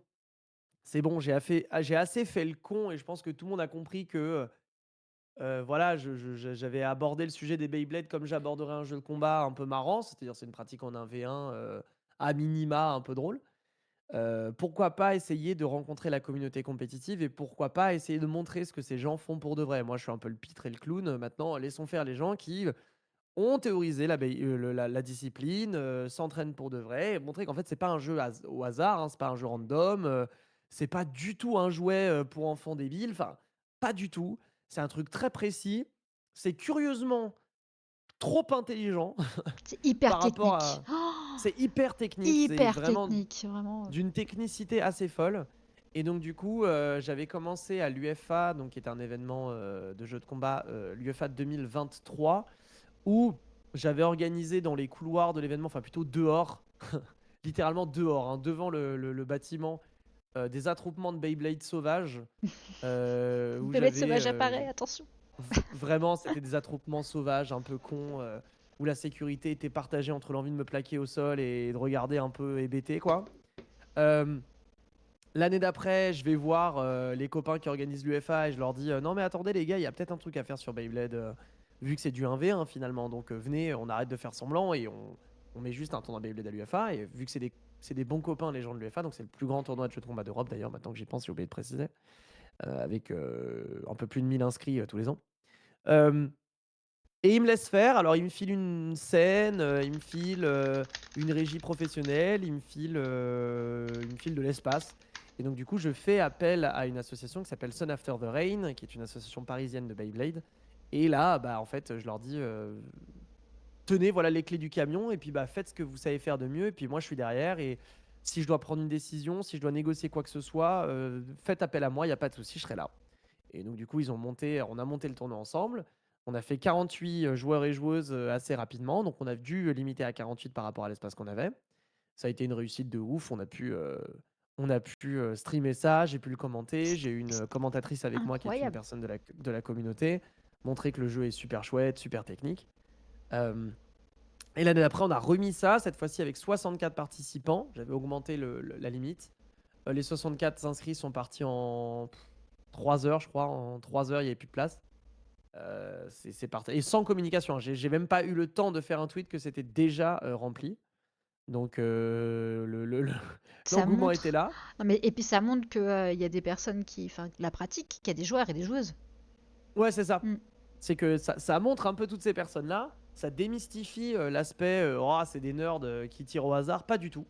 c'est bon, j'ai assez fait le con» et je pense que tout le monde a compris que, voilà, j'avais abordé le sujet des Beyblades comme j'aborderais un jeu de combat un peu marrant, c'est-à-dire c'est une pratique en 1v1, à minima un peu drôle. Pourquoi pas essayer de rencontrer la communauté compétitive et pourquoi pas essayer de montrer ce que ces gens font pour de vrai? Moi, je suis un peu le pitre et le clown, maintenant laissons faire les gens qui, ont théorisé la discipline, s'entraînent pour de vrai et montrer qu'en fait, c'est pas un jeu au hasard, hein, c'est pas un jeu random, c'est pas du tout un jouet, pour enfants débiles, enfin, pas du tout. C'est un truc très précis. C'est curieusement trop intelligent C'est hyper par rapport technique. à Oh, c'est hyper technique, c'est hyper vraiment technique, vraiment. d'une technicité assez folle et donc du coup, j'avais commencé à l'UFA, donc qui est un événement, de jeux de combat, l'UFA 2023 où j'avais organisé dans les couloirs de l'événement, enfin plutôt dehors, littéralement dehors, hein, devant le bâtiment, des attroupements de Beyblade sauvages, où Bébête j'avais sauvage apparaît, attention. vraiment, c'était des attroupements sauvages, un peu cons, où la sécurité était partagée entre l'envie de me plaquer au sol et de regarder un peu hébété, quoi. Euh, L'année d'après, je vais voir les copains qui organisent l'UFA et je leur dis non, mais attendez, les gars, il y a peut-être un truc à faire sur Beyblade, vu que c'est du 1v1 finalement. Donc venez, on arrête de faire semblant et on met juste un tournoi Beyblade à l'UFA. Et vu que c'est des bons copains, les gens de l'UFA, donc c'est le plus grand tournoi de jeux de combat d'Europe d'ailleurs, maintenant que j'y pense, j'ai oublié de préciser, avec un peu plus de 1000 inscrits tous les ans. Euh, et il me laisse faire. Alors, il me file une scène, il me file une régie professionnelle, il me file de l'espace. Et donc, du coup, je fais appel à une association qui s'appelle Sun After the Rain, qui est une association parisienne de Beyblade. Et là, bah, en fait, je leur dis tenez, voilà les clés du camion, et puis bah, faites ce que vous savez faire de mieux. Et puis moi, je suis derrière. Et si je dois prendre une décision, si je dois négocier quoi que ce soit, faites appel à moi, il n'y a pas de souci, je serai là. Et donc, du coup, on a monté le tournoi ensemble. On a fait 48 joueurs et joueuses assez rapidement. Donc, on a dû limiter à 48 par rapport à l'espace qu'on avait. Ça a été une réussite de ouf. On a pu streamer ça. J'ai pu le commenter. J'ai eu une C'est commentatrice avec moi qui est une incroyable. personne de la communauté. Montrer que le jeu est super chouette, super technique. Euh, et l'année d'après, on a remis ça, cette fois-ci avec 64 participants. J'avais augmenté la limite. Les 64 inscrits sont partis en 3 heures, je crois. En 3 heures, il n'y avait plus de place. C'est parti. Et sans communication, hein. J'ai même pas eu le temps de faire un tweet que c'était déjà rempli. Donc Ça l'engouement était montre. là. Non, mais, et puis ça montre qu'il y a des personnes qui, enfin, la pratiquent, qu'il y a des joueurs et des joueuses. Ouais, c'est ça. Mm. C'est que ça montre un peu toutes ces personnes-là. Ça démystifie l'aspect oh, c'est des nerds qui tirent au hasard. Pas du tout.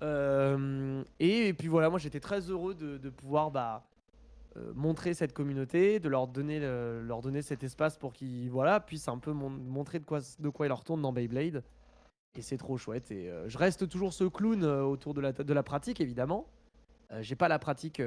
Et puis voilà, moi j'étais très heureux de pouvoir montrer cette communauté, de leur donner cet espace pour qu'ils voilà, puissent un peu montrer de quoi il leur retourne dans Beyblade. Et c'est trop chouette. Et je reste toujours ce clown autour de la pratique, évidemment. J'ai pas la pratique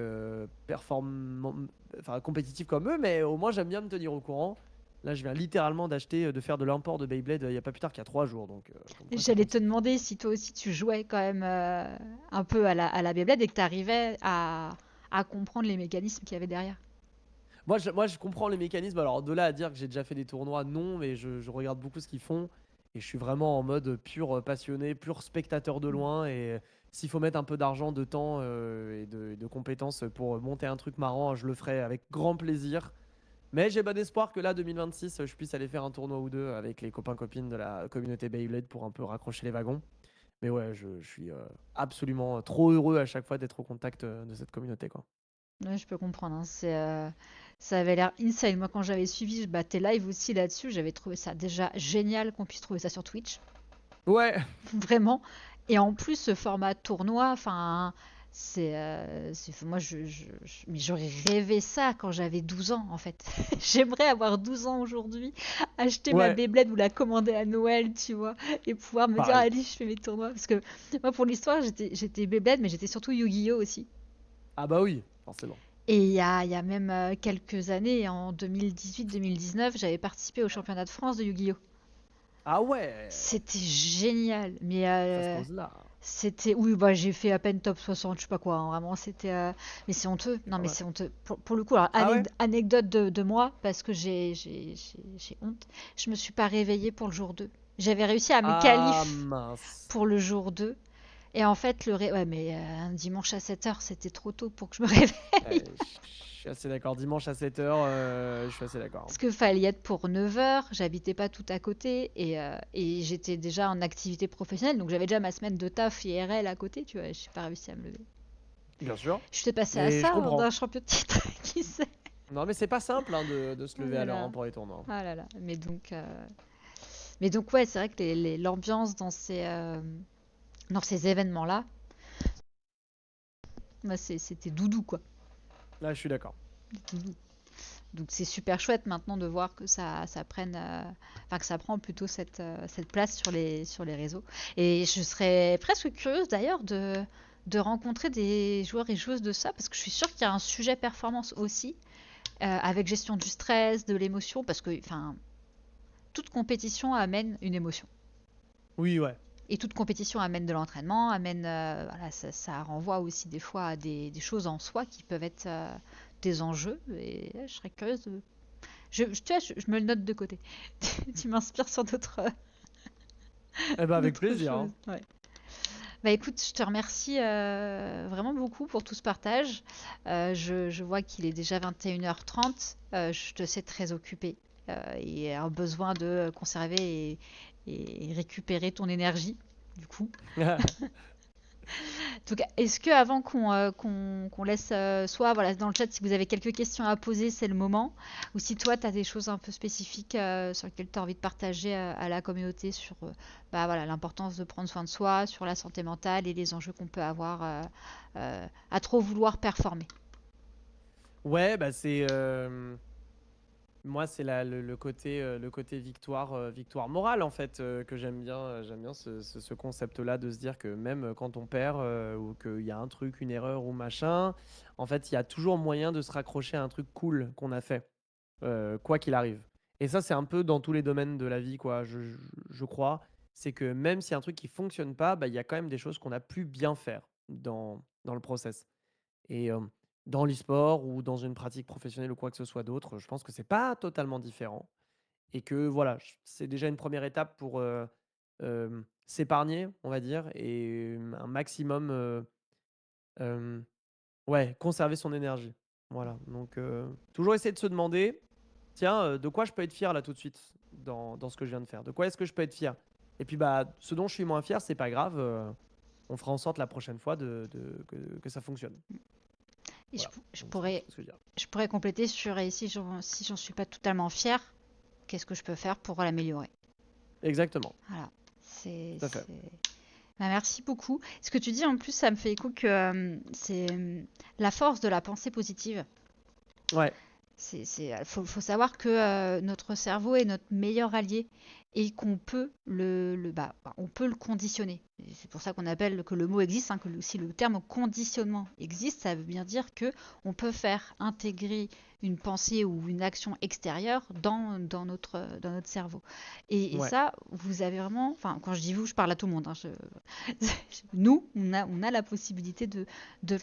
enfin, compétitive comme eux, mais au moins j'aime bien me tenir au courant. Là, je viens littéralement de faire de l'import de Beyblade il y a pas plus tard qu'il y a 3 jours, donc comme quoi ça J'allais te continue. demander si toi aussi tu jouais quand même un peu à la Beyblade et que tu arrivais à comprendre les mécanismes qu'il y avait derrière. Moi, je comprends les mécanismes. Alors, de là à dire que j'ai déjà fait des tournois, non, mais je regarde beaucoup ce qu'ils font. Et je suis vraiment en mode pur passionné, pur spectateur de Mm. loin. Et s'il faut mettre un peu d'argent, de temps et de compétences pour monter un truc marrant, je le ferai avec grand plaisir. Mais j'ai bon espoir que là, 2026, je puisse aller faire un tournoi ou deux avec les copains-copines de la communauté Beyblade pour un peu raccrocher les wagons. Mais ouais, je suis absolument trop heureux à chaque fois d'être au contact de cette communauté, quoi. Ouais, je peux comprendre, hein. Ça avait l'air insane. Moi, quand j'avais suivi tes lives aussi là-dessus, j'avais trouvé ça déjà génial qu'on puisse trouver ça sur Twitch. Ouais, Vraiment. Et en plus, ce format tournoi, enfin, moi, mais j'aurais rêvé ça quand j'avais 12 ans, en fait. J'aimerais avoir 12 ans aujourd'hui, acheter ma ouais, Beyblade ou la commander à Noël, tu vois, et pouvoir me dire, pareil. allez, je fais mes tournois. Parce que moi, pour l'histoire, j'étais Beyblade, mais j'étais surtout Yu-Gi-Oh aussi. Ah bah oui, forcément. Et il y a même quelques années, en 2018-2019, j'avais participé au championnat de France de Yu-Gi-Oh! Ah ouais, C'était génial, mais ça se pose là. c'était, oui, bah j'ai fait à peine top 60, je sais pas quoi, hein, vraiment c'était, mais c'est honteux, non Pas mais mal. c'est honteux. Pour le coup, alors Ah ouais? anecdote de moi, parce que j'ai honte, je me suis pas réveillée pour le jour 2. J'avais réussi à me Ah qualif mince. pour le jour 2, et en fait, ouais, mais un dimanche à 7 heures, c'était trop tôt pour que je me réveille. Je suis assez d'accord. Dimanche à 7h, je suis assez d'accord. Parce que fallait y être pour 9 heures, j'habitais pas tout à côté et j'étais déjà en activité professionnelle, donc j'avais déjà ma semaine de taf IRL à côté, tu vois, et j'ai pas réussi à me lever. Bien sûr. Je suis passé à Mais je ça comprends. d'un champion de titre, qui sait. Non, mais c'est pas simple hein, de se Oh lever à là l'heure hein, là, pour les tournois. ah là là. Mais donc ouais, c'est vrai que l'ambiance dans ces événements-là, moi, c'était doudou quoi. Là, je suis d'accord. Doudou. Donc c'est super chouette maintenant de voir que ça prenne, enfin que ça prend plutôt cette place sur les réseaux. Et je serais presque curieuse d'ailleurs de rencontrer des joueurs et joueuses de ça, parce que je suis sûre qu'il y a un sujet performance aussi, avec gestion du stress, de l'émotion, parce que enfin, toute compétition amène une émotion. Oui, ouais. Et toute compétition amène de l'entraînement, amène, voilà, ça renvoie aussi des fois à des choses en soi qui peuvent être des enjeux. Et je serais curieuse de, tu vois, je me le note de côté. Tu m'inspires sur Eh ben, avec d'autres plaisir. choses. Hein. Ouais. Bah écoute, je te remercie vraiment beaucoup pour tout ce partage. Je vois qu'il est déjà 21h30. Je te sais très occupé et a besoin de conserver et récupérer ton énergie, du coup. Donc, est-ce que avant qu'on laisse, soit voilà, dans le chat, si vous avez quelques questions à poser, c'est le moment, ou si toi, tu as des choses un peu spécifiques sur lesquelles tu as envie de partager à la communauté sur bah, voilà, l'importance de prendre soin de soi, sur la santé mentale et les enjeux qu'on peut avoir à trop vouloir performer. Ouais, bah c'est moi c'est le côté victoire victoire morale en fait que j'aime bien ce concept-là de se dire que même quand on perd ou qu'il y a un truc une erreur ou machin, en fait il y a toujours moyen de se raccrocher à un truc cool qu'on a fait quoi qu'il arrive. Et ça c'est un peu dans tous les domaines de la vie quoi. Je crois c'est que même si y a un truc qui fonctionne pas, bah il y a quand même des choses qu'on a pu bien faire dans le process. Et dans l'e-sport ou dans une pratique professionnelle ou quoi que ce soit d'autre, je pense que c'est pas totalement différent et que voilà, c'est déjà une première étape pour, s'épargner, on va dire et un maximum, hem, ouais, conserver son énergie. Voilà, donc toujours essayer de se demander: «Tiens, de quoi je peux être fier là tout de suite dans ce que je viens de faire? De quoi est-ce que je peux être fier?» Et puis, bah, ce dont je suis moins fier, c'est pas grave. On fera en sorte la prochaine fois que ça fonctionne. Et Voilà. je Donc, c'est un peu pourrais, ce que je veux dire. je pourrais compléter sur, et si j'en suis pas totalement fière, qu'est-ce que je peux faire pour l'améliorer? Exactement. Voilà. C'est, Tout à fait. c'est... Bah, merci beaucoup. Ce que tu dis en plus, ça me fait écho que c'est la force de la pensée positive. Ouais. Faut savoir que notre cerveau est notre meilleur allié et qu'on peut on peut le conditionner. Et c'est pour ça qu'on appelle que le mot existe, hein, si le terme conditionnement existe, ça veut bien dire que on peut faire intégrer une pensée ou une action extérieure dans notre cerveau. Et Ouais. ça, vous avez vraiment, enfin, quand je dis vous, je parle à tout le monde, hein, nous, on a la possibilité de le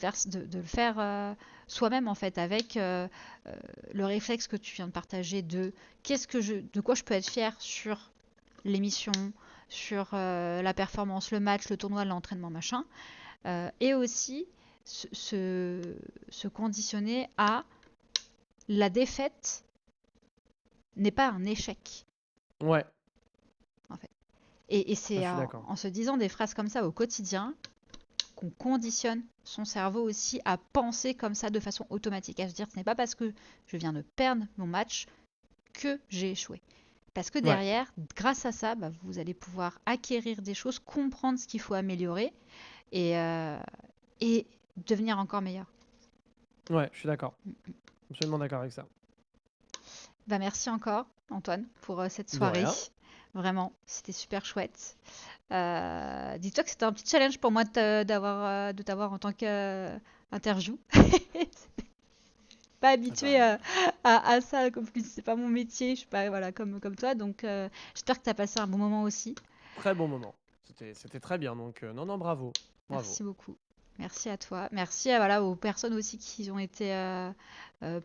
faire soi-même en fait, avec euh, le réflexe que tu viens de partager de quoi je peux être fier sur l'émission, sur la performance, le match, le tournoi, l'entraînement, machin, et aussi se, se, se conditionner à la défaite n'est pas un échec, Ouais. en fait. Et Ah, c'est je suis d'accord. en se disant des phrases comme ça au quotidien qu'on conditionne son cerveau aussi à penser comme ça de façon automatique, à se dire ce n'est pas parce que je viens de perdre mon match que j'ai échoué. Parce que Ouais. derrière, grâce à ça, bah, vous allez pouvoir acquérir des choses, comprendre ce qu'il faut améliorer et, euh, et devenir encore meilleur. Ouais, je suis d'accord. Absolument d'accord avec ça. Bah, merci encore, Antoine, pour cette De soirée. rien. Vraiment, c'était super chouette. Dis-toi que c'était un petit challenge pour moi de t'avoir en tant qu'interview. Pas Ah bah, habituée à ça, comme je dis, c'est pas mon métier, je suis pas voilà, comme toi, donc j'espère que tu as passé un bon moment aussi. très bon moment. C'était très bien. Donc, non, non, bravo. Bravo. Merci beaucoup. Merci à toi. Merci à, voilà, aux personnes aussi qui ont été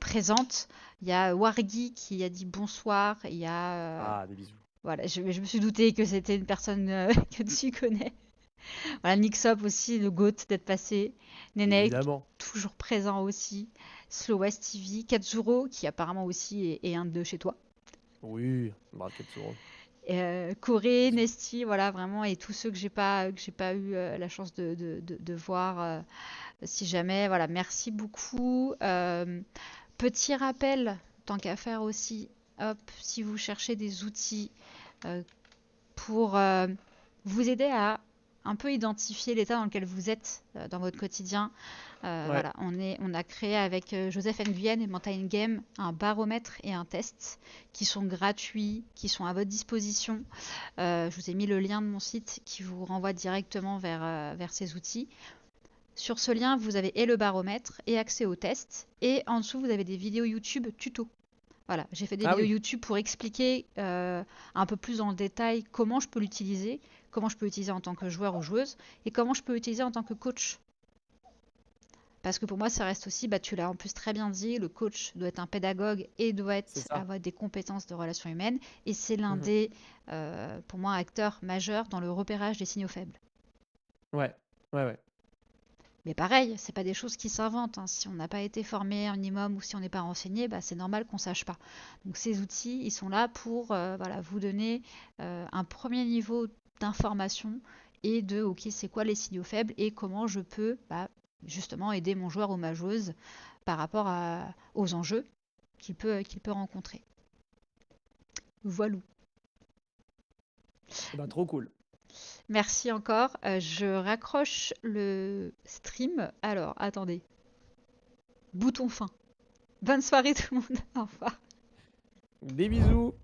présentes. Il y a Wargi qui a dit bonsoir. Il y a Ah, des bisous. voilà, je me suis douté que c'était une personne que tu connais. Voilà, Nixop aussi, le GOAT d'être passé. Nene, Évidemment. toujours présent aussi. Slow West TV. Katsuro, qui apparemment aussi est un de chez toi. Oui, Brad Katsuro. Corée, Bisous. Nesty, voilà, vraiment, et tous ceux que j'ai pas eu la chance de voir. Si jamais, voilà, merci beaucoup. Petit rappel, tant qu'à faire aussi, hop, si vous cherchez des outils euh, pour vous aider à un peu identifier l'état dans lequel vous êtes dans votre quotidien. Ouais. Voilà, on a créé avec Joseph Nguyen et Mountain Game un baromètre et un test qui sont gratuits, qui sont à votre disposition. Je vous ai mis le lien de mon site qui vous renvoie directement vers ces outils. Sur ce lien, vous avez et le baromètre et accès au test. Et en dessous, vous avez des vidéos YouTube tuto. Voilà, j'ai fait des Ah vidéos oui. YouTube pour expliquer un peu plus dans le détail comment je peux l'utiliser, comment je peux l'utiliser en tant que joueur ou joueuse, et comment je peux l'utiliser en tant que coach. Parce que pour moi, ça reste aussi, bah, tu l'as en plus très bien dit, le coach doit être un pédagogue et C'est ça. avoir des compétences de relations humaines. Et c'est l'un Mhm. des, pour moi, acteurs majeurs dans le repérage des signaux faibles. Ouais. Ouais, ouais. Mais pareil, c'est pas des choses qui s'inventent, hein. Si on n'a pas été formé un minimum ou si on n'est pas renseigné, bah, c'est normal qu'on sache pas. Donc ces outils, ils sont là pour voilà, vous donner un premier niveau d'information et de ok, c'est quoi les signaux faibles et comment je peux bah, justement aider mon joueur ou ma joueuse par rapport aux enjeux qu'il peut rencontrer. Voilà. Eh ben, trop cool. Merci encore. Je raccroche le stream. Alors, attendez. Bouton fin. Bonne soirée tout le monde. Au revoir. Des bisous.